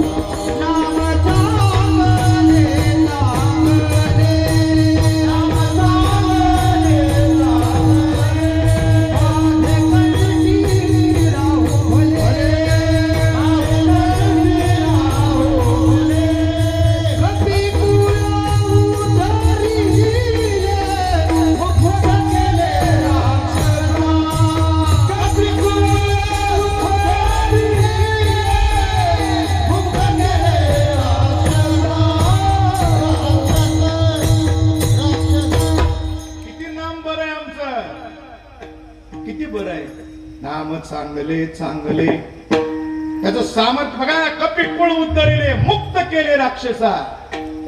नाम चांगले चांगले, नाम चांगले चांगले, माझे कंठी राहो भले, माझे कंठी राहो भले. कपी गुलाब धरिले, मुक्त केले राक्षसा. कपी गुलाब धरिले, मुक्त केले राक्षसा. किती नाम बरं आहे आमचं, किती बरं आहे. नाम चांगले चांगले, त्याचं सामर्थ्य बघा. कपिकुळ उद्धरिले, मुक्त केले राक्षसा.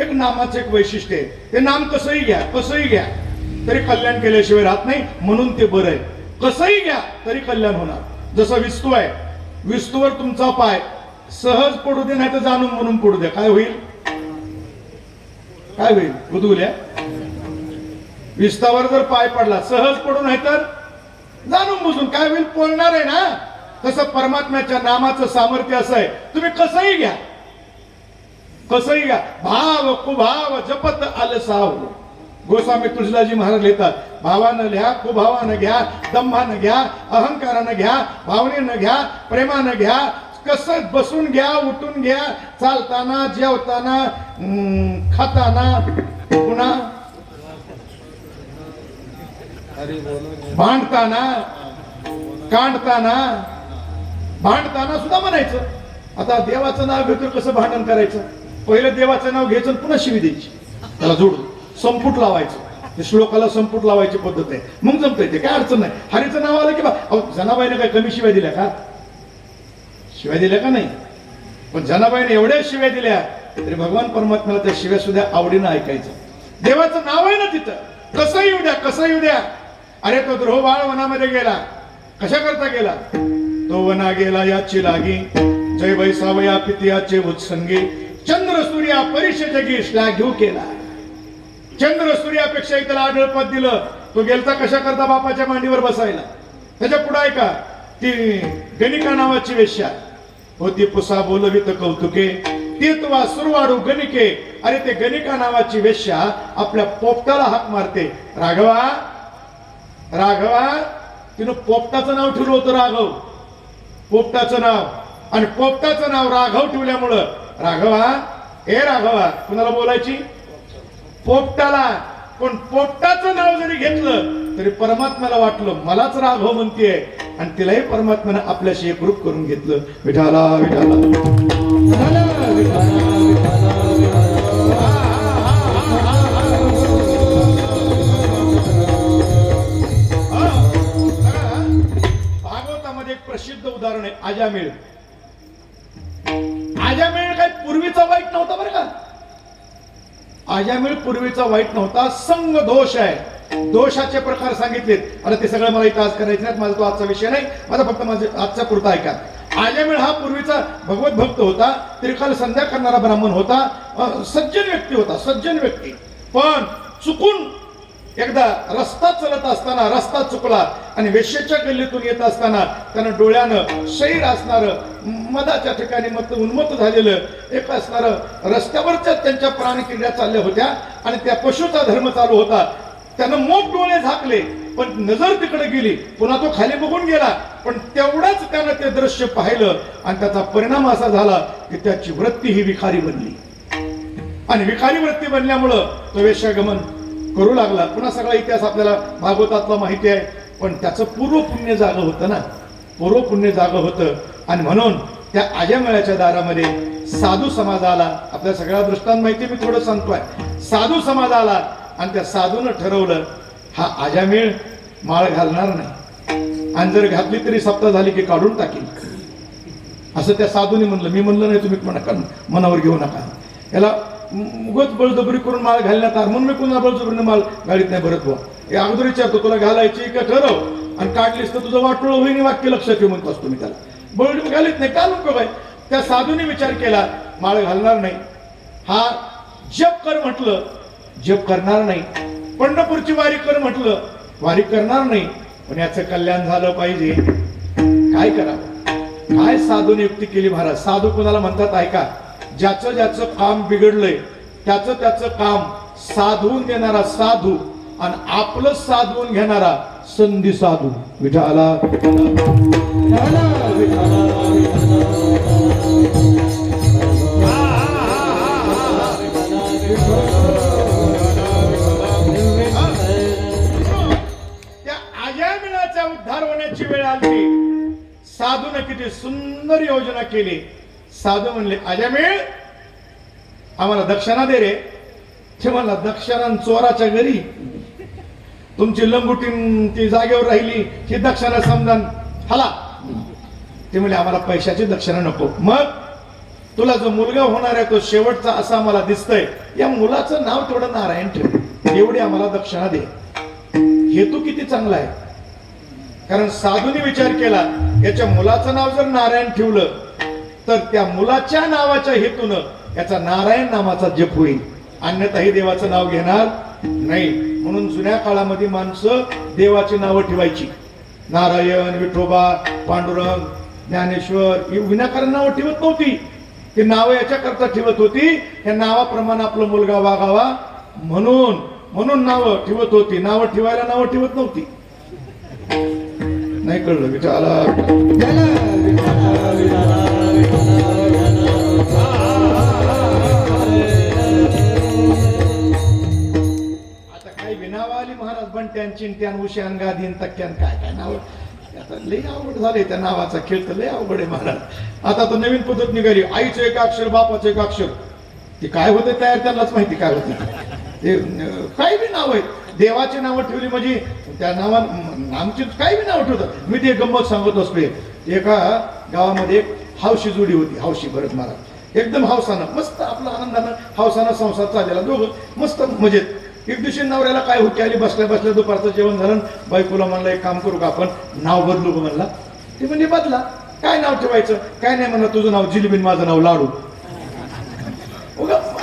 एक नामाचं एक वैशिष्ट्य आहे. ते नाम कसंही घ्या, कसंही घ्या तरी कल्याण केल्याशिवाय राहत नाही, म्हणून ते बरं आहे. कसंही घ्या तरी कल्याण होणार. जसं विस्तू आहे, विस्तूवर तुमचा पाय सहज पडू दे, नाही तर जाणून म्हणून पडू द्या, काय होईल? काय होईल? बुधुल्या विस्तावर जर पाय पडला, सहज पडू नाही तर जाणून बुजून, काय होईल? पळणार आहे ना. तसं परमात्म्याच्या नामाचं सामर्थ्य असं आहे, तुम्ही कसंही घ्या, कसंही घ्या. भाव कुभाव जपत आलसाव. गोस्वामी तुळजाजी महाराज लिहितात, भावानं घ्या, कुभावानं घ्या, दंभानं घ्या, अहंकारानं घ्या, भावनेनं घ्या, प्रेमानं घ्या. कसं बसून घ्या, उठून घ्या, चालताना, जेवताना, खाताना, पुन्हा भांडताना, कांडताना, भांडताना सुद्धा म्हणायचं. आता देवाचं नाव घेतो, कसं भांडण करायचं? पहिलं देवाचं नाव घ्यायचं, पुन्हा शिवी द्यायची, त्याला जोडून संपुट लावायचं. ते श्लोकाला संपुट लावायची पद्धत आहे, मग जमतंय. ते काय अडचण नाही. हरीचं नाव आलं की बा, जनाबाईने काय कमी शिव्या दिल्या का? शिव्या दिल्या का नाही? पण जनाबाईने एवढ्या शिव्या दिल्या तरी भगवान परमात्म्याला त्या शिव्या सुद्धा आवडीनं ऐकायचं. देवाचं नाव आहे ना तिथं, कसं येऊ द्या, कसं येऊ द्या. अरे तो द्रोह बाळ वनामध्ये गेला, कशा करता गेला? तो वना गेला याची लागी, जय बैसावया पितियाचे उत्संगी, चंद्र सूर्या परिश जगी श्लाघ्यू केला. चंद्र सूर्यापेक्षा त्याला आढळ पद दिलं. तो गेलता कशा करता? बापाच्या मांडीवर बसायला. त्याच्या पुढे ऐका, ती गणिका नावाची वेश्या होती, पुसा बोलवित कौतुके, तीत्वा सुरवाडू गणिके. अरे ते गणिका नावाची वेश्या आपल्या पोपटाला हाक मारते, राघवा राघवा. तिनं पोपटाचं नाव ठेवलं होतं राघव, पोपटाचं नाव. आणि पोपटाचं नाव राघव ठेवल्यामुळं राघवा, ए राघवा, कुणाला बोलायची? पोपटाला. पण पोपटाचं नाव जरी घेतलं तरी परमात्म्याला वाटलं मलाच राघव म्हणतेय, आणि तिलाही परमात्म्यानं आपल्याशी एकरूप करून घेतलं. विठाला विठाला विठाला विठाला विठाला. भागवतामध्ये एक प्रसिद्ध उदाहरण आहे, अजामेळ. अजामेळ काय पूर्वीचा वाईट नव्हता बरं का. अजामेळ पूर्वीचा वाईट नव्हता, संग दोष आहे. दोषाचे प्रकार सांगितलेत. आता ते सगळं मला इथं आज करायचं नाही, माझा तो आजचा विषय नाही, माझा फक्त माझे आजचा पुरता ऐका. अजामेळ हा पूर्वीचा भगवत भक्त होता, त्रिकाल संध्या करणारा ब्राह्मण होता, सज्जन व्यक्ती होता, सज्जन व्यक्ती. पण चुकून एकदा रस्ता चलत असताना रस्ता चुकला आणि वेश्येच्या गल्लीतून येत असताना त्यानं डोळ्यानं शरीर असणारं, मदाच्या ठिकाणी मत उन्मत्त झालेलं एक असणारं, रस्त्यावरच्या त्यांच्या प्राणक्रिया चालल्या होत्या आणि त्या पशुचा धर्म चालू होता. त्यानं मोठ डोळे झाकले, पण नजर तिकडे गेली. पुन्हा तो खाली बघून गेला, पण तेवढाच त्यानं ते दृश्य पाहिलं आणि त्याचा परिणाम असा झाला की त्याची वृत्ती ही विखारी बनली. आणि विखारी वृत्ती बनल्यामुळं तो वेश्यागमन करू लागला. पुन्हा सगळा इतिहास आपल्याला भागवतातला माहिती आहे. पण त्याचं पूर्व पुण्य जागं होतं ना, पूर्व पुण्य जागं होतं. आणि म्हणून त्या अजामेळाच्या दारामध्ये साधू समाज आला. आपल्या सगळ्या दृष्टांत माहिती मी थोडं सांगतोय. साधू समाज आला आणि त्या साधूनं ठरवलं हा अजामेळ माळ घालणार नाही, आणि जर घातली तरी सप्ताह झाली की काढून टाकील, असं त्या साधूने म्हणलं. मी म्हणलं नाही, तुम्ही नका मनावर घेऊ नका. याला उगाच बळजबरी करून माळ घालण्यात आला म्हणून मी कुणा बळजबरीने माळ गाडीत नाही भरत. बुवा हे अगोदर विचारतो तुला घालायची का ठरव, आणि काढलीस तर तुझं वाटोळ होईन वाक्य लक्षात ठेवून म्हणतो असतो मी त्याला. बळजबरी घालीत नाही का नको बाय. त्या साधूने विचार केला माळ घालणार नाही. हा जप कर म्हटलं जप करणार नाही. पंढरपूरची वारी कर म्हटलं वारी करणार नाही. पण याचं कल्याण झालं पाहिजे, काय करावं. काय साधूने युक्ती केली महाराज. साधू कोणाला म्हणतात ऐका, ज्याचं ज्याचं काम बिघडलंय त्याचं काम साधवून देणारा साधू, आणि आपलं साधवून घेणारा संधी साधू. विठाला त्या अजामिळाचा उद्धार होण्याची वेळ आली. साधूने किती सुंदर योजना केली. साधू म्हणले अजामिळ आम्हाला दक्षिणा दे रे. ते म्हणला दक्षिणा चोराच्या घरी, तुमची लंगुटी ती जागेवर राहिली ही दक्षिणा समजान हला. ते म्हणले आम्हाला पैशाची दक्षिणा नको. मग तुला जो मुलगा होणार आहे तो शेवटचा असा मला दिसतंय, या मुलाचं नाव तेवढं नारायण ठेव, एवढी आम्हाला दक्षिणा दे. हेतू किती चांगला आहे. कारण साधूने विचार केला याच्या मुलाचं नाव जर नारायण ठेवलं तर त्या मुलाच्या नावाच्या हेतूनं याचा नारायण नामाचा जप होईल, अन्यथा ही देवाचं नाव घेणार नाही. म्हणून जुन्या काळामध्ये माणसं देवाची नावं ठेवायची. नारायण, विठोबा, पांडुरंग, ज्ञानेश्वर ही विनाकारण नावं ठेवत नव्हती. ती नावं याच्याकरता ठेवत होती या नावाप्रमाणे आपला मुलगा वागावा म्हणून नावं ठेवत होती. नावं ठेवायला नावं ठेवत नव्हती. नाही कळलं विचारा. आता काही विनावाली महाराज बंट्यान त्यान उशान गादीन तक्क्यान काय काय नाव. आता लय अवघड झालंय त्या नावाचा खेळ, तर लय अवघड आहे महाराज. आता तर नवीन पद्धत निघाली, आईचं एक अक्षर बापाचं एक अक्षर. ते काय होते तयार त्यांनाच माहिती काय होते. ते काही बी नाव आहेत. देवाची नावं ठेवली म्हणजे त्या नावा आमची काही बी नावं ठेवतात. मी ते गंमत सांगत असतो. एका गावामध्ये एक हौशी जोडी होती. हौशी भरत महाराज एकदम हौसानं मस्त आपला आनंदानं हौसानं संसार चाललेला, दोघं मस्त मजेत. एक दिवशी नवऱ्याला काय होती आली, बसल्या बसल्या दुपारचं जेवण झालं. बायकोला म्हणलं एक काम करू का आपण नाव बदलू का म्हणला. ते म्हणजे बदला, काय नाव ठेवायचं. काय नाही म्हणलं तुझं नाव जिलेबी माझं नाव लाडू.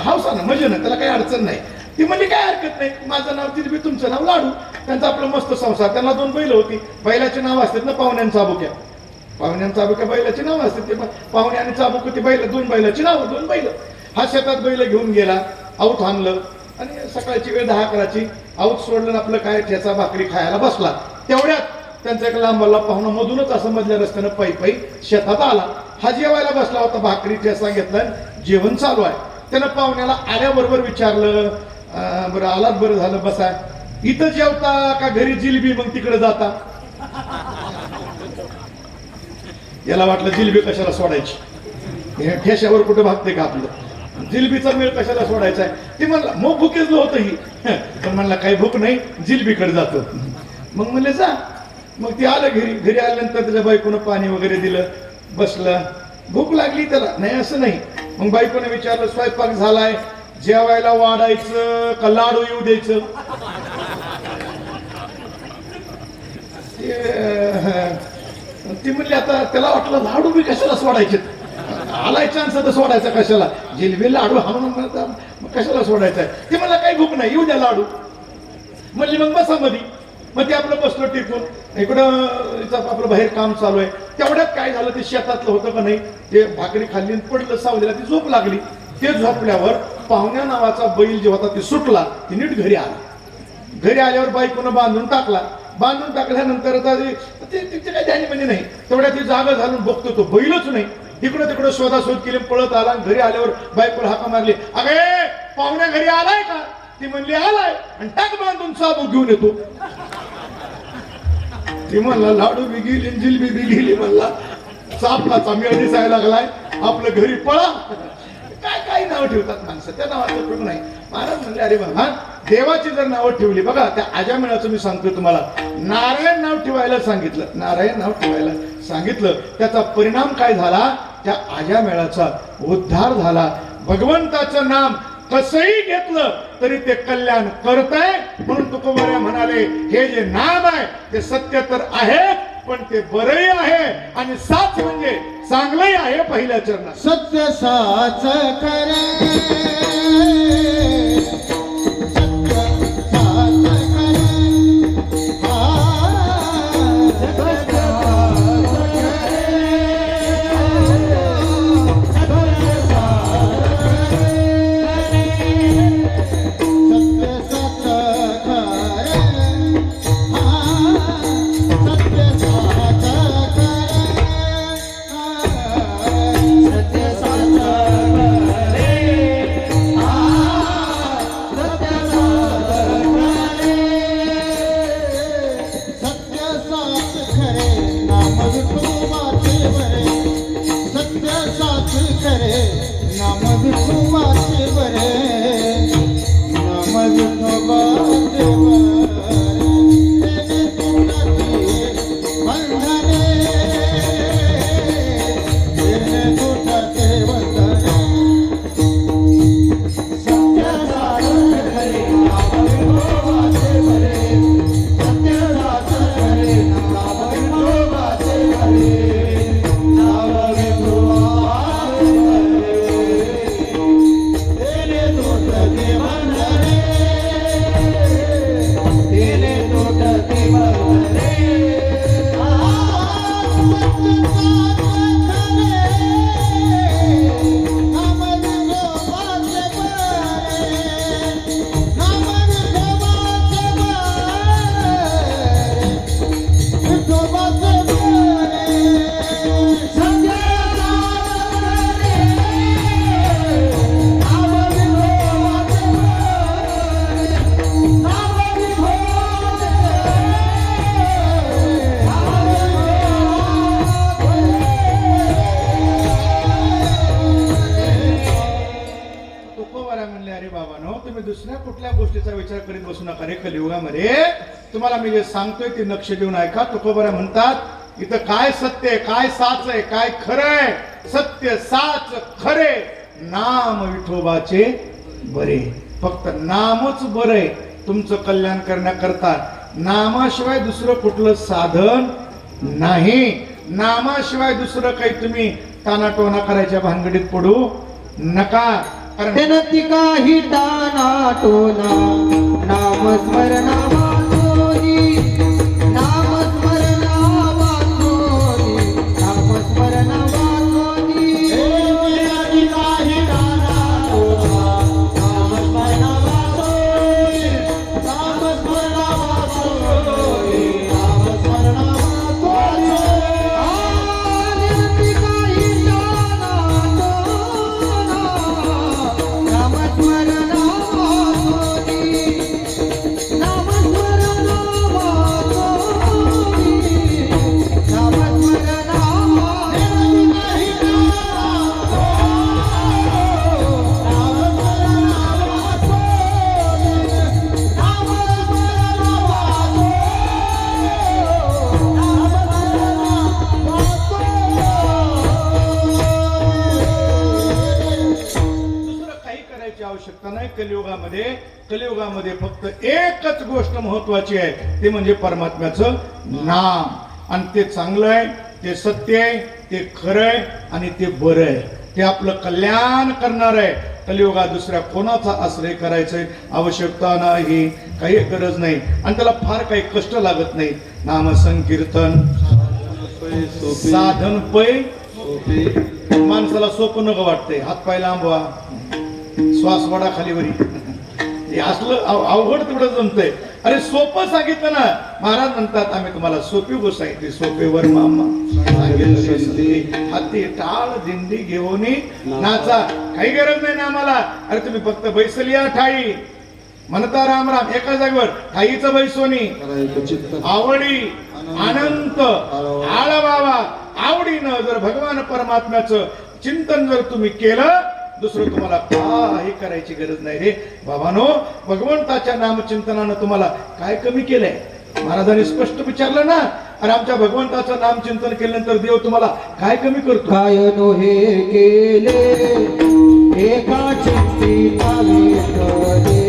हौसानं मजेनं, त्याला काही अडचण नाही. ती म्हणजे काय हरकत नाही, माझं नाव जिलेबी तुमचं नाव लाडू. त्यांचा आपलं मस्त संसार. त्यांना 2 बैल होती. बैलाचे नाव असतात ना पाहुण्यांचा चाबुक्या. पाहुण्यांचा चाबुक्या बैलाचे नाव असतात. ते पाहुणे आणि चाबुक ते बैल 2 बैलाची नाव 2 बैल. हा शेतात बैल घेऊन गेला, आऊत आणलं आणि सकाळची वेळ 10-11ची आऊत सोडलं. आपलं काय ठेचा भाकरी खायला बसला. तेवढ्यात त्यांचा एक लांबला पाहुणा मधूनच असं मधल्या रस्त्यानं पायी शेतात आला. हा जेवायला बसला होता, भाकरी ठेचा घेतला, जेवण चालू आहे. त्यानं पाहुण्याला आल्याबरोबर विचारलं, बरं आलात, बरं झालं, बसा. इथं जेवता का घरी जिलेबी मग तिकडे जाता. याला वाटलं जिलेबी कशाला सोडायची, ठेशावर कुठे भागते का आपलं, जिलेबीचा मेळ कशाला सोडायचा आहे. ते म्हणला मग भुकेजलं होतं ही, पण म्हणला काही भूक नाही, जिलेबीकडे जातो. मग म्हणले जा. मग ती आलं घरी आल्यानंतर त्याच्या बायकोनं पाणी वगैरे दिलं, बसला. भूक लागली त्याला, नाही असं नाही. मग बायकोने विचारलं स्वयंपाक झालाय, जेवायला वाढायचं का लाडू येऊ द्यायचं. ती म्हणली आता त्याला वाटलं लाडू बी कशाला सोडायचे, आलाय चान्स तर सोडायचा कशाला, जिलेबी लाडू हा म्हणून कशाला सोडायचा. ते मला काही भूक नाही, येऊ द्या लाडू. म्हणली मग बसा मधी. मग ते आपलं बसलो टिकून. इकडं आपलं बाहेर काम चालू आहे. तेवढ्यात काय झालं, ते शेतातलं होतं का नाही, ते भाकरी खाल्ली पडलं सावलीला, ती झोप लागली. ते झोपल्यावर पाहुण्या नावाचा बैल जे होता ते सुटला. ते नीट घरी आला. घरी आल्यावर बायकोनं बांधून टाकला. बांधून टाकल्यानंतर तिथे काही ध्यानी म्हणजे नाही. तेवढ्या ती जागा घालून बघतो तो बैलच नाही. इकडं तिकडं शोधाशोध केली, पळत आला. घरी आल्यावर बायकोला हाका मारली, अगे पाहुण्या घरी आलाय का. ती म्हणली आलाय आणि टाक बांधून साबू घेऊन येतो. ती म्हणला लाडू बी गेली जिलबी बी गेली, म्हणला सापकाचा मेळ दिसायला लागलाय, आपलं घरी पळा. काय काय नाव ठेवतात माणसं, त्या नावाचं उपयोग नाही. महाराज म्हणले अरे बाबा देवाची जर नावं ठेवली, बघा त्या आजामेळाचं मी सांगतो तुम्हाला, नारायण नाव ठेवायला सांगितलं, नारायण नाव ठेवायला सांगितलं, त्याचा परिणाम काय झाला, त्या आजामेळाचा उद्धार झाला. भगवंताचं नाम कसंही घेतलं तरी ते कल्याण करतंय. म्हणून तुकोबऱ्या म्हणाले हे जे नाम आहे ते सत्य तर आहे, पण ते बरंही आहे आणि साच म्हणजे चांगलंही आहे. पहिल्या चरणात सत्य साच करे, सत्य साच करे, सत्य साच करे, सत्य साच करे, सत्य साच दुसऱ्या कुठल्या गोष्टीचा विचार करीत बसू नका रे. कलियुगामध्ये तुम्हाला मी जे सांगतोय ते लक्ष देऊन ऐका. तुकोबरा म्हणतात इथं काय सत्य आहे, काय साच आहे, काय खरं आहे. सत्य साच खरे नाम विठोबाचे बरे. फक्त नामच बरं आहे तुमचं कल्याण करण्याकरता. नामाशिवाय दुसरं कुठलं साधन नाही. नामाशिवाय दुसरं काही तुम्ही तानाटोना करायच्या भानगडीत पडू नका. कारण तेनती काही दाना टोना नामस्मरणा वाचोनी, नामस्मरणा वाचोनी, नामस्मरणा वाचोनी. तेनती काही दाना टोना नामस्मरणा वाचोनी, नामस्मरणा वाचोनी, नामस्मरणा वाचोनी. तेनती काही दाना टोना नामस्मरणा वाचोनी, नामस्मरणा वाचोनी, नामस्मरणा दुसरं काही करायची आवश्यकता नाही. कलियुगामध्ये फक्त एकच गोष्ट महत्वाची आहे, ते म्हणजे परमात्म्याचं नाम. आणि ते चांगलं आहे, ते सत्य आहे, ते खरं आहे आणि ते बरं आहे. ते आपलं कल्याण करणार आहे. कलियुगात दुसऱ्या कोणाचा आश्रय करायचंय आवश्यकता नाही, काही गरज नाही आणि त्याला फार काही कष्ट लागत नाही. नाम संकीर्तन साधन पै माणसाला सोपं नको वाटतंय. हात पाय लांबवा, श्वास वडा खालीवरी, हे असलं अवघड तेवढं जमतंय. अरे सोपं सांगितलं ना. महाराज म्हणतात आम्ही तुम्हाला सोपी गोष्ट सांगितली. सोपेवर मामा सांगितलं, हाती टाळ दिंडी घेऊन नाचा. काही गरज नाही ना आम्हाला. अरे तुम्ही फक्त बैसलिया ठाई म्हणता राम राम एका जागेवर काहीच बैसोनी आवडी अनंत आळवावा आवडीनं जर भगवान परमात्म्याचं चिंतन जर तुम्ही केलं दुसरं तुम्हाला काही करायची गरज नाही रे बाबानो. भगवंताच्या नामचिंतनानं तुम्हाला काय कमी केलंय? महाराजांनी स्पष्ट विचारलं ना, अरे आमच्या भगवंताचं नामचिंतन केल्यानंतर देव तुम्हाला काय कमी करतो? काय नोहे केले एका चिंतेला विठ्ठले,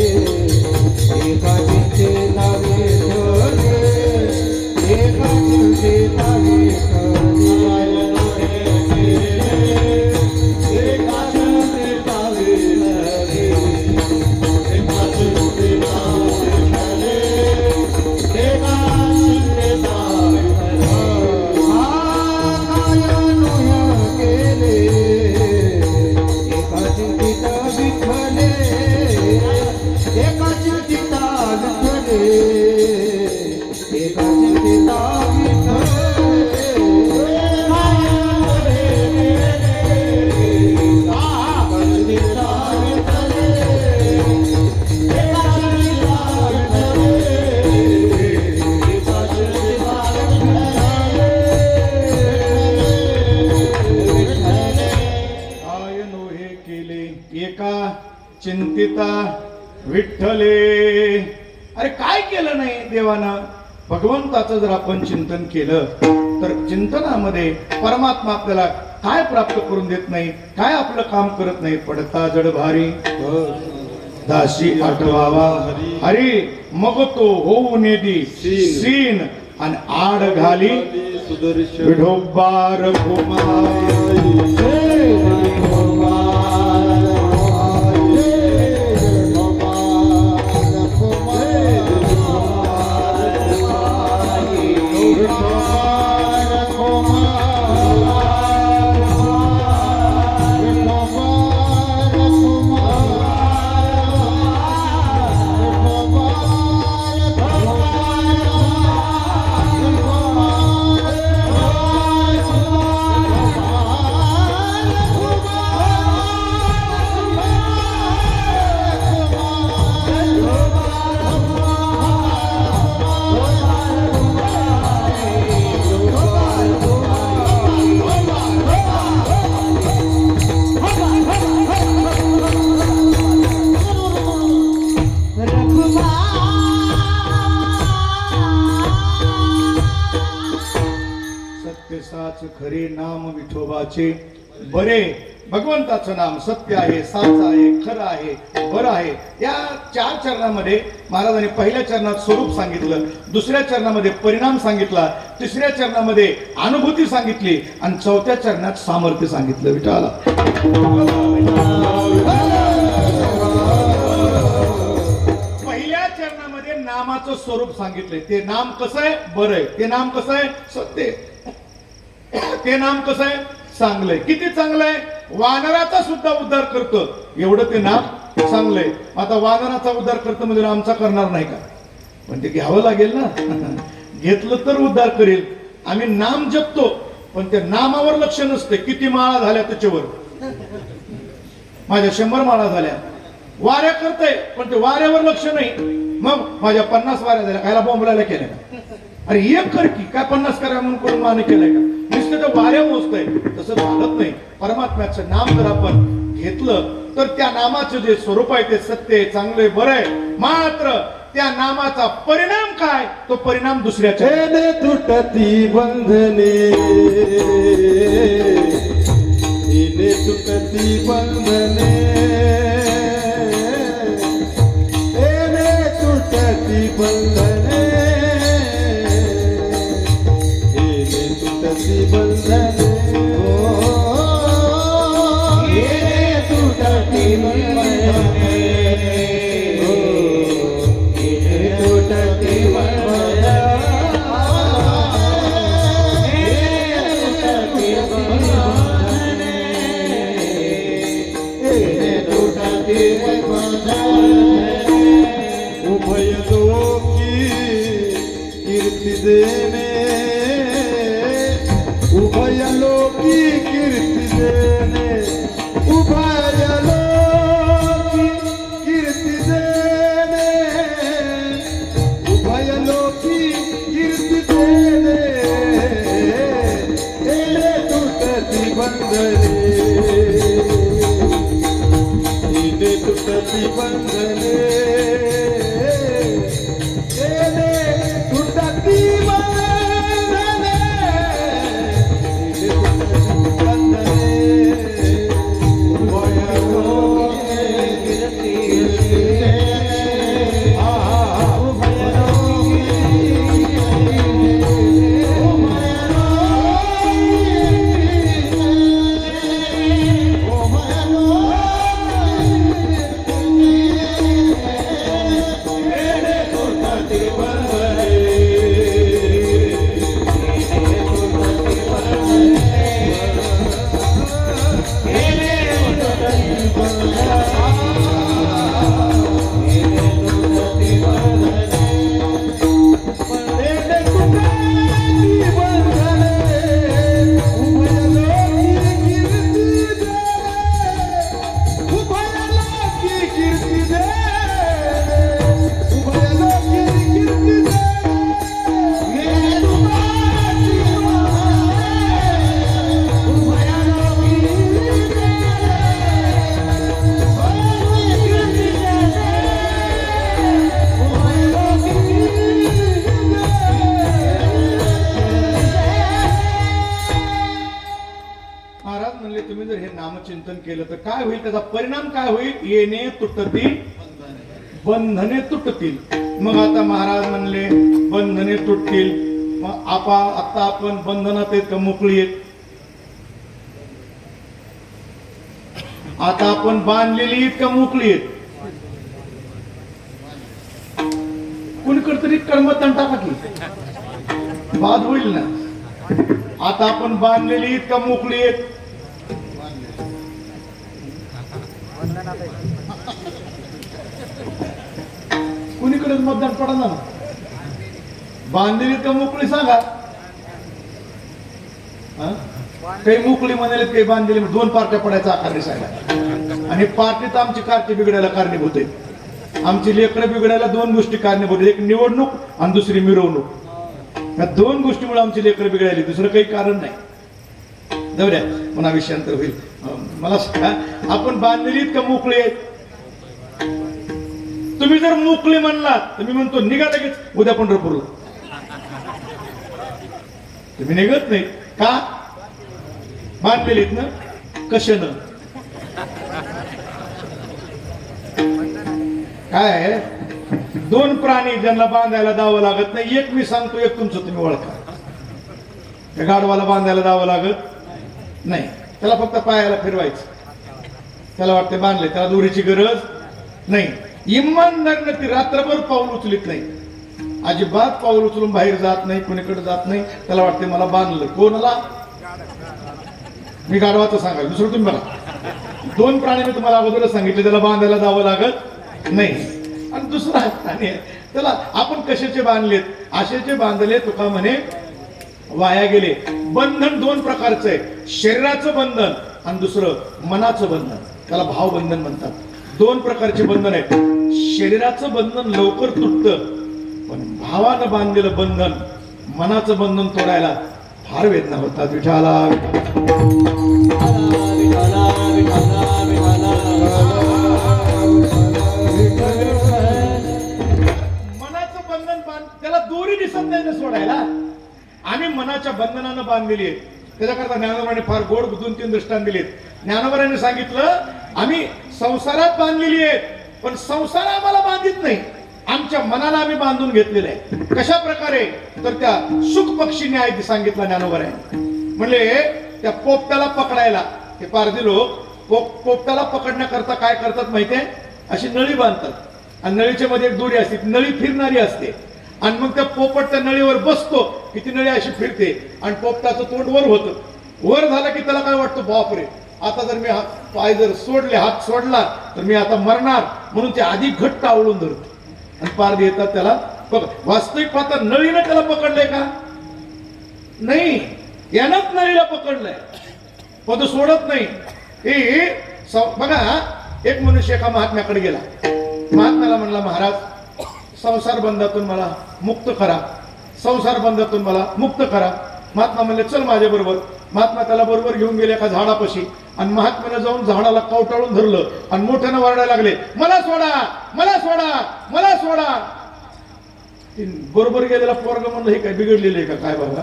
एका चिंतेला विठ्ठले, एका चिंतेला विठ्ठले. चिंतिता विठ्ठले. अरे काय केलं नाही देवानं? भगवंताचं जर आपण चिंतन केलं तर चिंतनामध्ये परमात्मा आपल्याला काय प्राप्त करून देत नाही, काय आपलं काम करत नाही. पडता जड भारी दासी आठवावा हरी, मग तो होऊ नेदी सीन आणि आड घाली विठोबार खरे नाम विठोबाचे बरे. भगवंताचं नाम सत्य आहे, साच आहे, खरं आहे, बरं आहे. या 4 चरणामध्ये महाराजांनी पहिल्या चरणात स्वरूप सांगितलं, दुसऱ्या चरणामध्ये परिणाम सांगितला, तिसऱ्या चरणामध्ये अनुभूती सांगितली आणि चौथ्या चरणात सामर्थ्य सांगितलं. विठ्ठला पहिल्या चरणामध्ये नामाचं स्वरूप सांगितलंय. ते नाम कसं आहे? बरं आहे. ते नाम कसं आहे? सत्य आहे. ते नाम कसं आहे? चांगलंय. किती चांगलंय? वानराचा सुद्धा उद्धार करतं एवढं ते नाम चांगलंय. आता वानराचा उद्धार करतं म्हणजे आमचा करणार नाही का? पण ते घ्यावं लागेल ना. घेतलं तर उद्धार करेल. आम्ही नाम जपतो पण त्या नामावर लक्ष नसते. किती माळा झाल्या त्याच्यावर? माझ्या 100 माळा झाल्या. वाऱ्या करतय पण ते वाऱ्यावर लक्ष नाही. मग माझ्या 50 वाऱ्या झाल्या, खायला बोंबलायला केल्या का? अरे एक कर की काय 50 करा म्हणून करून माने केलंय का? नुसतं तर वाऱ्या मोजतंय. तसं चालत नाही. परमात्म्याचं नाम जर आपण घेतलं तर त्या नामाचं जे स्वरूप आहे ते सत्य आहे, चांगले, बरं आहे. मात्र त्या नामाचा परिणाम काय? तो परिणाम दुसऱ्याच्या तुटती बंधने, तुटती बंधने, तुटती बंधने, तुटती बंधने, तुटती बंधने, तुटती उभय लोकी कीर्ती देणे, उभय लोकी कीर्ती देणे, उभय लोकी कीर्ती देणे, बंधने येणे तुटती बंधने येणे तुटती बंधने येणे तुटती बंधने भयानोके कीर्तीने महाराज म्हणले तुम्ही जर हे नामचिंतन केलं तर काय होईल, त्याचा परिणाम काय होईल? येणे तुटतील बंधने तुटतील. मग आता महाराज म्हणले बंधने तुटतील, मग आता आपण बंधनात आहेत का मोकळी आहेत? आता आपण बांधलेली आहेत का मोकळी आहेत? कुणीकडे तरी कर्मतंड टाका की बाद होईल ना. आता आपण बांधलेली आहेत का मोकळी आहेत? कुणीकडेच मतदान पडणार ना. बांधलेली का मोकळी सांगा. हा? काही मोकळी म्हणाले काही बांधलेली, दोन पार्ट्या पडायचा आकार दिसायला. आणि पार्टीत आमची कारची बिघडायला कारणीभूत आहे. आमची लेकरं बिघडायला दोन गोष्टी कारणीभूत आहेत, एक निवडणूक आणि दुसरी मिरवणूक. या दोन गोष्टीमुळे आमची लेकरं बिघडायली, दुसरं काही कारण नाही. जाऊ द्या, पुन्हा विषयांतर होईल. मला सांगा, आपण बांधलेलीत का मोकळी आहेत? तुम्ही जर मोकळी म्हणलात तर मी म्हणतो निघा लगेच उद्या पंढरपूरला. तुम्ही निघत नाही का? बांधलेलीत ना. कशानं? काय दोन प्राणी ज्यांना बांधायला दावं लागत नाही, एक मी सांगतो, एक तुमचं तुम्ही ओळखा. त्या गाढवाला बांधायला दावं लागत नाही, त्याला फक्त पायाला फिरवायचं. त्याला वाटते बांधले, त्याला दोरीची गरज नाही. इमानदारीने ती रात्रभर पाऊल उचलित नाही, अजिबात पाऊल उचलून बाहेर जात नाही, कोणीकडे जात नाही. त्याला वाटते मला बांधलं. कोणाला? मी गाढवाचं सांगाल, दुसरं तुम्ही बघा. दोन प्राणी मी तुम्हाला अगोदरच सांगितले, त्याला बांधायला जावं लागत नाही. आणि दुसरा प्राणी त्याला आपण कशाचे बांधलेत? आशेचे बांधले. तुका म्हणे वाया गेले. बंधन दोन प्रकारचं आहे, शरीराचं बंधन आणि दुसरं मनाचं बंधन. त्याला भावबंधन म्हणतात. दोन प्रकारचे बंधन आहेत. शरीराचं बंधन लवकर तुटतं, पण भावानं बांधलेलं बंधन, मनाचं बंधन तोडायला फार वेदना होतात. विठाला मनाचं बंधन त्याला दोरी दिसत नाही ना सोडायला. आम्ही मनाच्या बंधनानं बांधलेली आहे. त्याच्याकरता ज्ञानोबाने फार गोड 2-3 दृष्टांत दिलेत. ज्ञानोबाने सांगितलं आम्ही संसारात बांधलेली आहे, पण संसार आम्हाला बांधित नाही, आमच्या मनाला आम्ही बांधून घेतलेलं आहे. कशा प्रकारे? तर त्या सुख पक्षी न्याय सांगितला ज्ञानोबाने. म्हणले त्या पोपटाला पकडायला ते पारधी लोक पोपटाला पकडण्याकरता काय करतात माहितीये? अशी नळी बांधतात आणि नळीच्या मध्ये एक दोरी असते, नळी फिरणारी असते. आणि मग त्या पोपट त्या नळीवर बसतो की ती नळी अशी फिरते आणि पोपटाचं तोंड वर होतं. वर झालं की त्याला काय वाटतं, बापरे आता जर मी पाय जर सोडले, हात सोडला तर मी आता मरणार, म्हणून ते अधिक घट्ट आवळून धरतो. आणि पारधी येतात त्याला वास्तविक पाहता नळीनं त्याला पकडलंय का? नाही, यानंच नळीला पकडलंय, पण तो सोडत नाही. हे बघा, एक मनुष्य एका महात्म्याकडे गेला. महात्म्याला म्हणला, महाराज संसार बंधातून मला मुक्त करा, संसार बंधातून मला मुक्त करा. महात्मा म्हणले चल माझ्या बरोबर. महात्मा त्याला बरोबर घेऊन गेले एका झाडापाशी आणि महात्म्यानं जाऊन झाडाला कवटाळून धरलं आणि मोठ्यानं वरडायला लागले, मला सोडा, मला सोडा, मला सोडा. बरोबर गेलेला पोरग म्हणलं हे काय बिघडलेलं आहे का काय बाबा.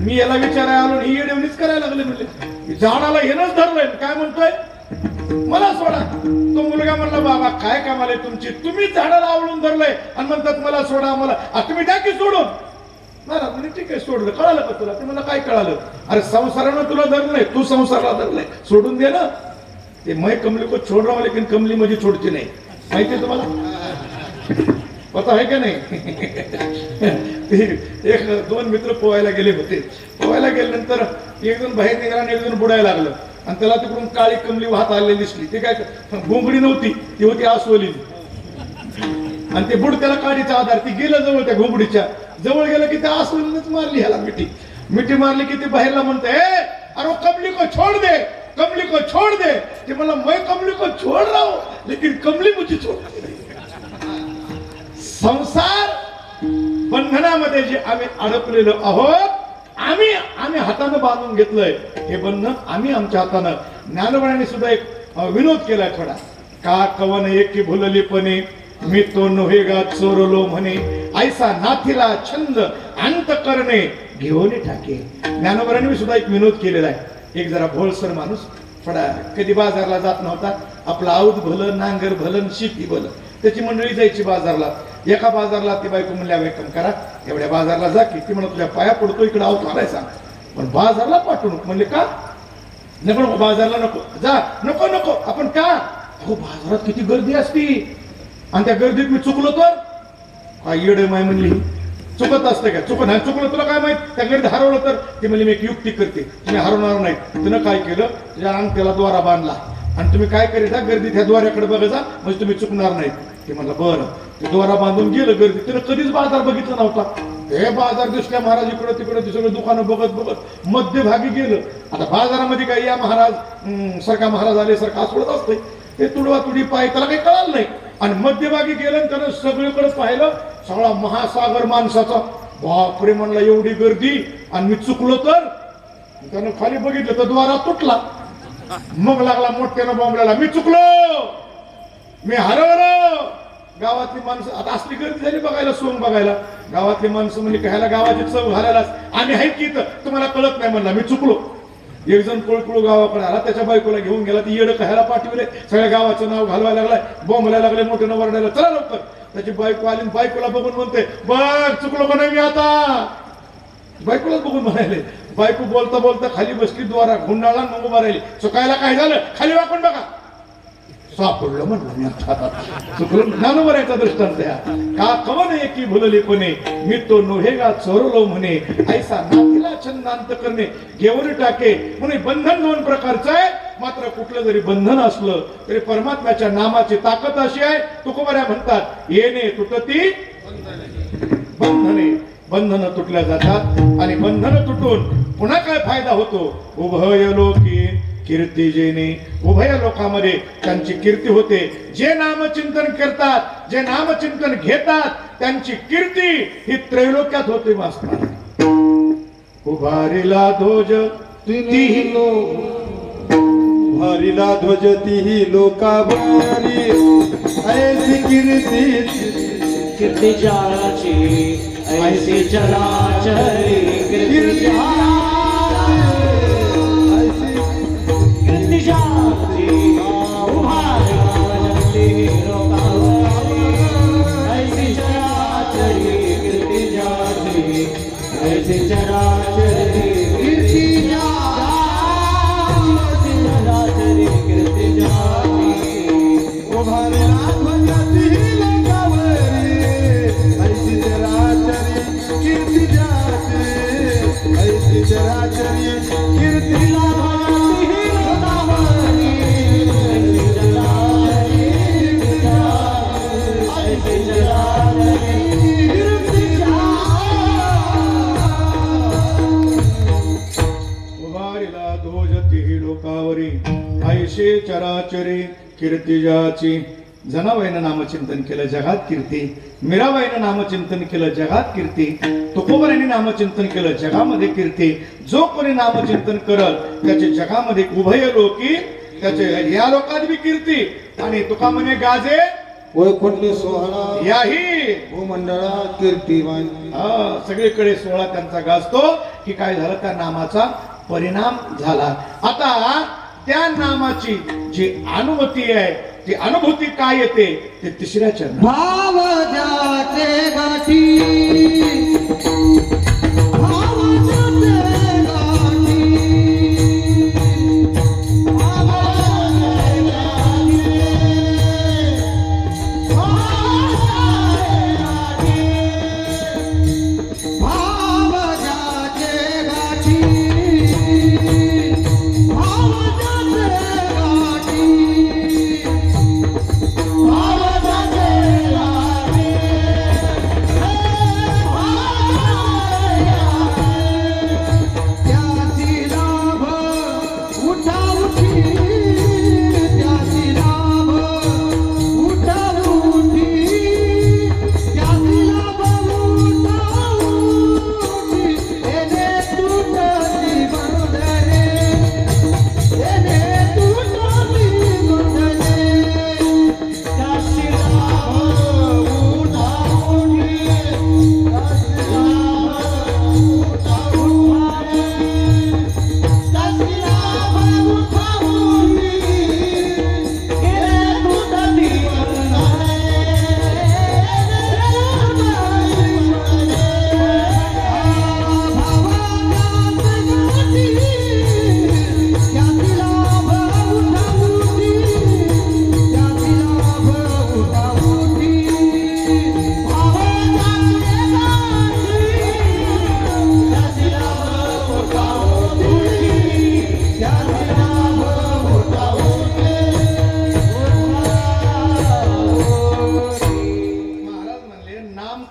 मी याला विचारायला आलो ही येडवणीच करायला लागले. म्हणले झाडाला हेनच धरलंय काय म्हणतोय मला सोडा. तो मुलगा म्हणला बाबा काय कामाला तुमची, तुम्ही झाडाला आवळून धरलंय आणि म्हणतात मला सोडा मला. तुम्ही टाकी सोडून. मला म्हणजे ठीक आहे सोडलं. कळालं का तुला? ते मला काय कळालं? अरे संसारानं तुला धरलंय, तू संसाराला धरलंय, सोडून दे ना. ते मैं कमली को छोड रहा हूं लेकिन कमली मुझे छोडती नाही. माहितीये तुम्हाला? पता आहे का नाही? एक दोन मित्र पोहायला गेले होते. पोहायला गेल्यानंतर एक जण बाहेर निघाला आणि एक जण बुडायला लागलं आणि त्याला तिकडून काळी कमली वाहत आलेली दिसली. ती काय घोंगडी नव्हती, ती होती आसवली. आणि ते बुड त्याला काडीचा आधार. ती गेलं जवळ त्या घोंगडीच्या जवळ गेलं की त्या आसवलीनेच मारली ह्याला मिठी. मिठी मारली की ती बाहेरला म्हणते अरे कमली को छोड़ दे, कमली को छोड़ दे. ते मला मैं कमली को छोड़ रहा हूं लेकिन कमली मुझे छोड़. संसार बंधनामध्ये जे आम्ही अडकलेलो आहोत, आम्ही हातानं बांधून घेतलंय हे बंधन आम्ही आमच्या हातानं. ज्ञानोबाने सुद्धा एक विनोद केलाय थोडा. का कवन एकी भुललीपणे मी तो नव्हेगा चोरलो म्हणे, ऐसा नाथीला छंद अंत करणे घेऊन टाके. ज्ञानोबाने सुद्धा एक विनोद केलेला आहे. एक जरा भोळसर माणूस थोडा कधी बाजारला जात नव्हता. आपलं आऊत भलं, नांगर भलं, शेती भलं. त्याची मंडळी जायची बाजारला. एका बाजारला ती बायको म्हणल्या वेकम करा एवढ्या बाजारला जा की. ती म्हणत तुझ्या पाया पडतो इकडे आऊत आलाय सांग, पण बाजारला पाठवू नको. म्हणले का? नको नको बाजारला नको जा. नको नको आपण का? अहो बाजारात किती गर्दी असती आणि त्या गर्दीत मी चुकलो तर काय येडे माय म्हणली. चुकत असते का? चुकलं तुला काय माहित? त्या गर्दीत हरवलं तर ती म्हणली मी एक युक्ती करते, तुम्ही हरवणार नाही. तिनं काय केलं, तुझ्या अंगठ्याला द्वारा बांधला आणि तुम्ही काय करीत गर्दीत ह्या द्वाराकडे बघा जा म्हणजे तुम्ही चुकणार नाही. ते म्हणलं बरं. ते द्वारा बांधून गेलं गर्दीत. तिनं कधीच बाजार बघितला नव्हता. हे बाजार दिसल्या महाराज इकडं तिकडं ती सगळं दुकानं बघत बघत मध्यभागी गेलं. आता बाजारामध्ये काय या महाराज सरका महाराज आले सारखं असवडत असतंय. ते तुडवा तुडी पाय त्याला काही कळालं नाही आणि मध्यभागी गेलं आणि त्यानं सगळीकडे पाहिलं सगळा महासागर माणसाचा. बापरे म्हणला एवढी गर्दी आणि मी चुकलो तर. त्यानं खाली बघितलं तर द्वारा तुटला. मग लागला मोठ्यानं बॉम्बला मी चुकलो, मी हरवलो. गावातली माणसं आता असली गर्दी झाली बघायला, सोंग बघायला. गावातली माणसं म्हणजे ह्याला गावाची चव घालायला आम्ही आहेत की इथं, तुम्हाला कळत नाही म्हणला मी चुकलो. एक जण कोळकुळ गावाकडे आला, त्याच्या बायकोला घेऊन गेला. ती येडं कहायला पाठवले, सगळ्या गावाचं नाव घालवायला लागलाय, बॉम्बला लागले, मोठ्यानं वरडायला चला लवकर. त्याची बायको आली, बायकोला बघून म्हणते बघ चुकलो का नाही मी आता. बायकोलाच बघून म्हणाले. बायको बोलता बोलता खाली बसली, द्वारा गुंडाळला, मग उभा राहिली. चुकायला काय झालं, खाली वाकून बघा. सापडलं म्हणलं मी आता. चुकलं ज्ञानोबाचा दृष्टांत द्या. का कवन एकी भुललीपणे मी तो नव्हेगा चोरलो म्हणे, ऐसा नाथीला छंदांत करणे घेऊन टाके. म्हणे बंधन दोन प्रकारचं आहे. मात्र कुठलं जरी बंधन असलं तरी परमात्म्याच्या नामाची ताकद अशी आहे. तुकोबऱ्या म्हणतात येणे तुटती बंधने. बंधन तुटल्या जातात आणि बंधन तुटून पुन्हा काय फायदा होतो. उभय लोकी कीर्ती जेने. उभय लोकांमध्ये त्यांची कीर्ती होते. जे नामचिंतन करतात, जे नामचिंतन घेतात त्यांची कीर्ती ही त्रैलोक्यात होते. मास्तर उभारिला ध्वज तिही भारीला ध्वज तिही लोकावरी ऐसी कीर्ती जाची ऐसी चराचरी कीर्ती जाची उभारी लोकावरी ऐसी चराचरी कीर्ती जाची ऐसी चराचरी कीर्ती जाची कीर्ती जाची उभारला ध्वज तिही लोकावरी ऐसी चराचरी कीर्ती जाची ऐसी चराचरी कीर्ती ऐशे चराचरी कीर्ती जाची. जनाबाईनं नामचिंतन केलं जगात कीर्ती, मीराबाईनं नामचिंतन केलं जगात कीर्ती, तुकोबारायांनी नामचिंतन केलं जगामध्ये कीर्ती. जो कोणी नामचिंतन करल त्याचे जगामध्ये उभय लोकी, त्याचे या लोकात बी कीर्ती. आणि तुका म्हणे गाजे वैकुंठ सोहळा याही भूमंडळा कीर्तिमान. सगळीकडे सोहळा त्यांचा गाजतो. की काय झालं, त्या नामाचा परिणाम झाला. आता त्या नामाची जी अनुभूती आहे, ती अनुभूती काय येते ते तिसऱ्या चरणात. भाव जाते गाठी, भाव जाते गाठी, भाव जाते गाठी, भाव जाते गाठी, भाव जाते गाठी.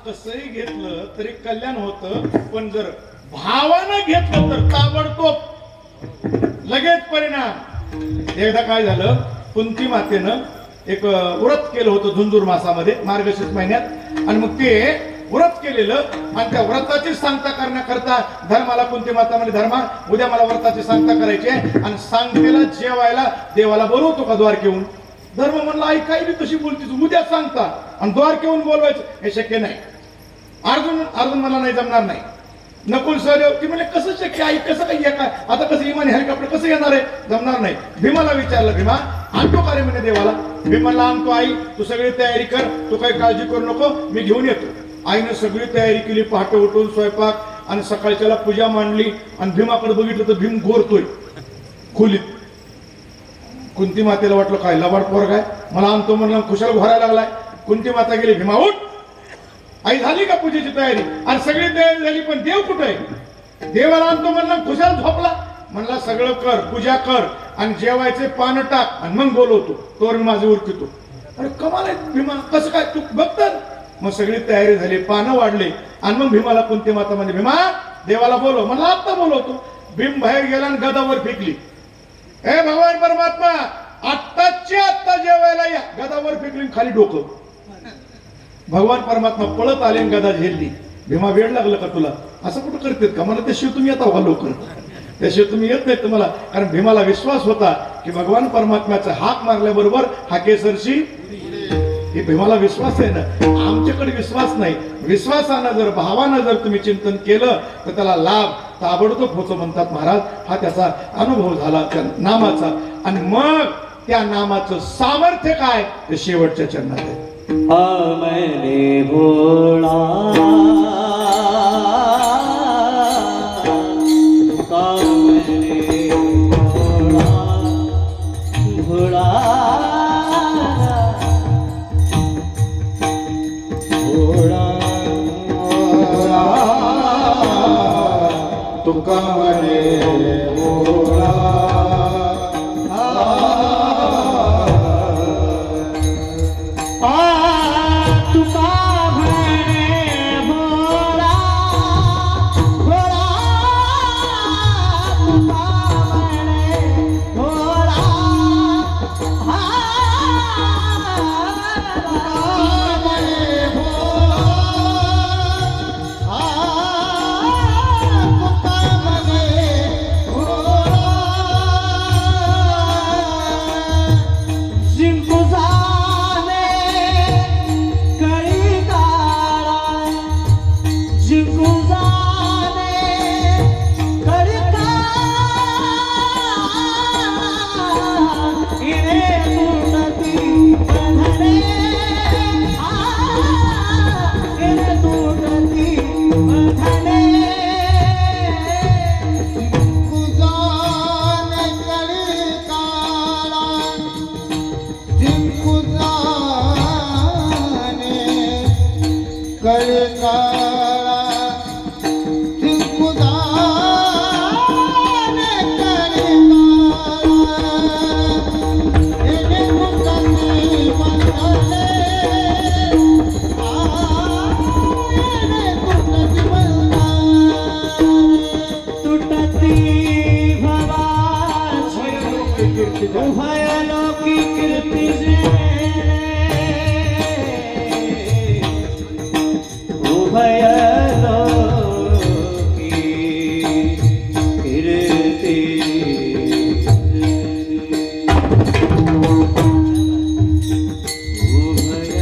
कसंही घेतलं तरी कल्याण होतं, पण जर भावानं घेतलं तर ताबडतोब लगेच परिणाम. एकदा काय झालं, कुंती मातेनं एक व्रत केलं होतं धुंदूर मासामध्ये मार्गशीर्ष महिन्यात. आणि मग ते व्रत केलेलं आणि त्या व्रताची सांगता करण्याकरता धर्माला कुंती माता म्हणजे धर्मा उद्या मला व्रताची सांगता करायची आहे आणि सांगतेला जेवायला देवाला बोलवतो का द्वारकेहून. धर्म म्हणला आई काही बी कशी बोलतीस, उद्या सांगता आणि द्वारकेहून बोलवायचं हे शक्य नाही. अर्जुन मला नाही जमणार नाही. नकुल सहदेव ती म्हणजे कसं शक्य आई, कसं काही काय आता कसं इमान हेलिकॉप्टर कसं येणार आहे, जमणार नाही. भीमाला विचारलं, भीमा आणतो का रे म्हणे देवाला. भीमाला आणतो आई, तू सगळी तयारी कर, तू काही काळजी करू नको, मी घेऊन येतो. आईनं सगळी तयारी केली, पहाटे उठून स्वयंपाक आणि सकाळच्याला पूजा मांडली. आणि भीमाकडे बघितलं तर भीम घोरतोय खोलीत. कुंती मातेला वाटलं काय लबाड पोरग आहे, मला आणतो म्हणलं खुशाल घोरायला लागलाय. कुंती माता गेली, भीमा उठ. आई झाली का पूजेची तयारी, आणि सगळी तयारी झाली, पण देव कुठे आहे. देवाला आणतो म्हणलं खुशाल झोपला. म्हणला सगळं कर, पूजा कर आणि जेवायचे पानं टाक आणि मग बोलवतो, तोवर माझे उरकितो. अरे कमाल आहे भीमा, कसं काय तू बघतात. मग सगळी तयारी झाली, पानं वाढले आणि मग भीमाला कुंती माता म्हणजे भीमा देवाला बोलव. म्हणला आत्ता बोलवतो. भीम बाहेर गेला आणि गदावर फेकली. हे भगवान परमात्मा आत्ताच्या आत्ता जेवायला या. गदावर फेकली, खाली डोकं. भगवान परमात्मा पळत आले आणि गदा झेलली. भीमा वेळ लागलं का तुला, असं कुठं करतेत का, मला त्याशिवाय तुम्ही येता का लवकर, त्याशिवाय तुम्ही येत नाही तुम्हाला. कारण भीमाला विश्वास होता की भगवान परमात्म्याचा हाक मारल्याबरोबर हाकेसरशी, हे भीमाला विश्वास आहे ना. आमच्याकडे विश्वास नाही. विश्वासानं जर भावानं जर तुम्ही चिंतन केलं तर त्याला लाभ ताबडतोब होतो म्हणतात महाराज. हा त्याचा अनुभव झाला त्या नामाचा. आणि मग त्या नामाचं सामर्थ्य काय ते शेवटच्या चरणात आहे. मैंने भोला मैंने भोला भोला भोला तुका म्हणे भोळा. तुका म्हणे भोला कीर्ती जाय. उभय लोकी कीर्ती जे उभय लोकी कीर्ती उभय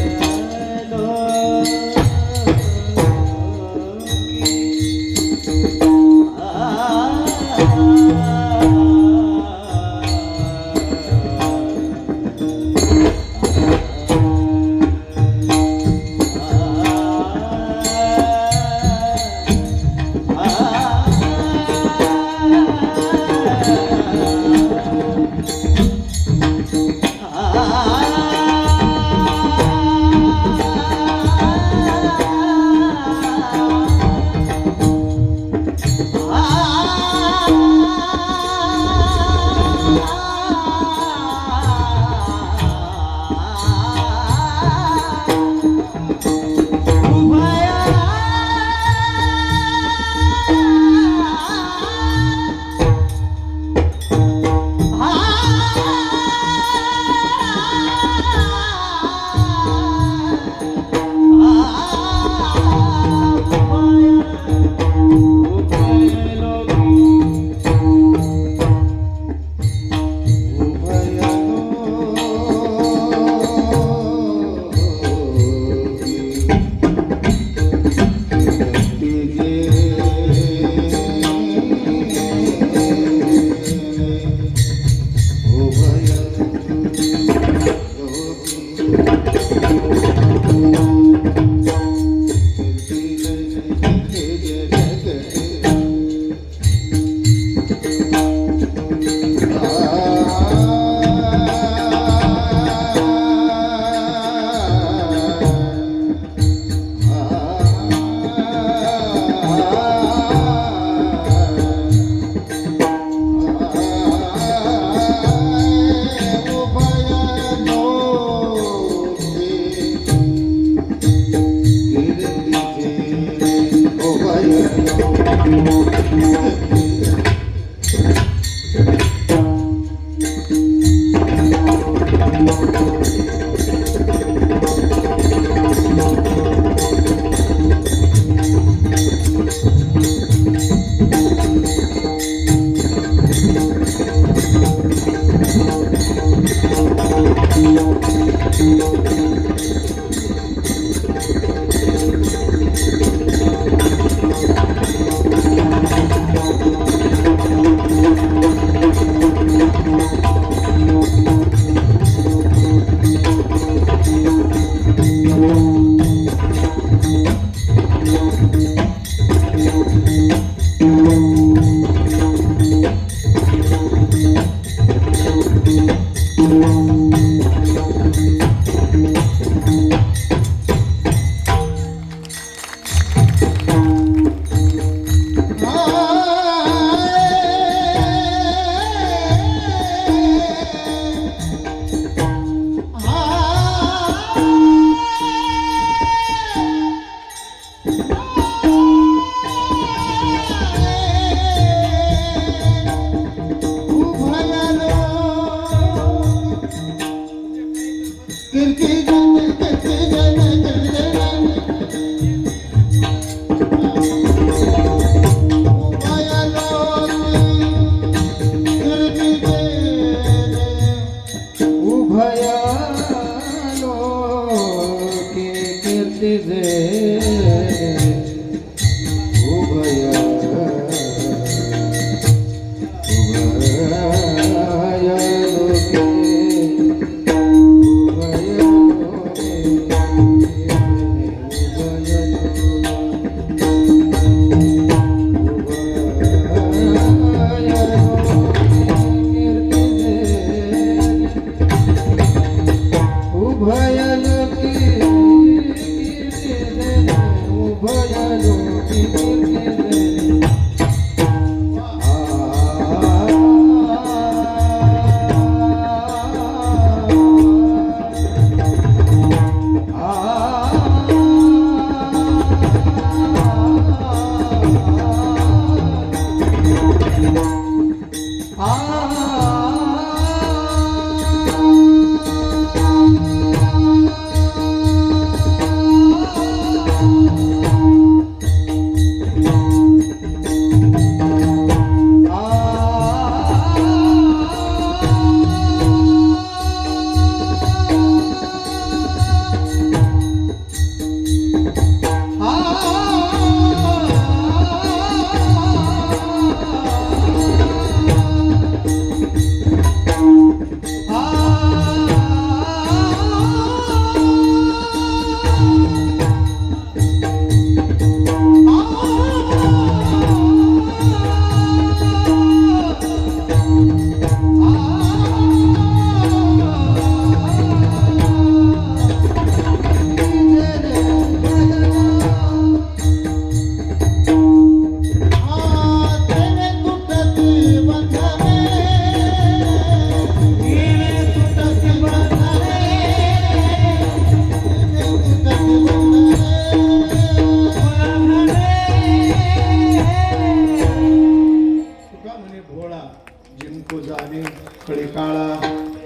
जिंकू जाणे कळी काळा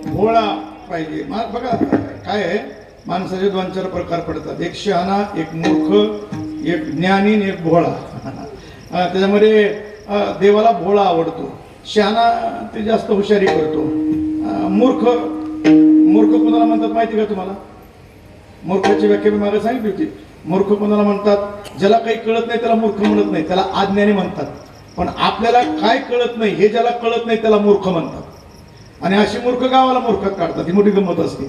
भोळा पाहिजे. बघा काय आहे, माणसाचे 2-4 प्रकार पडतात. एक शहाणा, एक मूर्ख, एक ज्ञानी आणि एक भोळा. त्याच्यामध्ये देवाला भोळा आवडतो. शहाणा ते जास्त हुशारी करतो. मूर्ख कोणाला म्हणतात माहिती का तुम्हाला? मूर्खाची व्याख्या मी मागे सांगितली होती. मूर्ख कोणाला म्हणतात? ज्याला काही कळत नाही त्याला मूर्ख म्हणत नाही, त्याला अज्ञानी म्हणतात. पण आपल्याला काय कळत नाही हे ज्याला कळत नाही त्याला मूर्ख म्हणतात. आणि अशी मूर्ख गावाला मूर्खात काढतात. ही मोठी गंमत असते.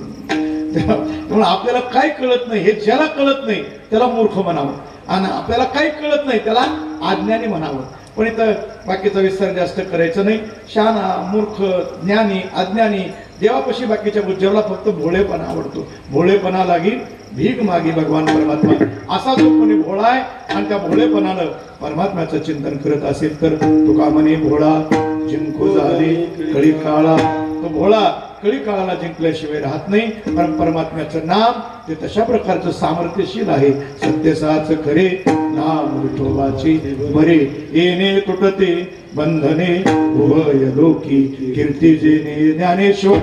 त्यामुळे आपल्याला काय कळत नाही हे ज्याला कळत नाही त्याला मूर्ख म्हणावं, आणि आपल्याला काही कळत नाही त्याला अज्ञानी म्हणावं. पण इथं बाकीचा विस्तार जास्त करायचा नाही. शहाणा, मूर्ख, ज्ञानी, अज्ञानी, देवापाशी बाकीच्या बुद्धीला फक्त भोळेपणा आवडतो. भोळेपणा लागी भीक मागी भगवान परमात्मा. असा जो कोणी भोळा आहे आणि त्या भोळेपणानं परमात्म्याचं चिंतन करत असेल तर तुका म्हणे भोळा जिंकू झाले कळी काळा. तो भोळा कळी काळाला जिंकल्याशिवाय राहत नाही. कारण परमात्म्याचं नाम ते तशा प्रकारचं सामर्थ्यशील आहे. सत्यसाच खरे नाम विठोबाची बरे येणे तुटते बंधने उभय लोकी कीर्ती जेने ज्ञानेश्वर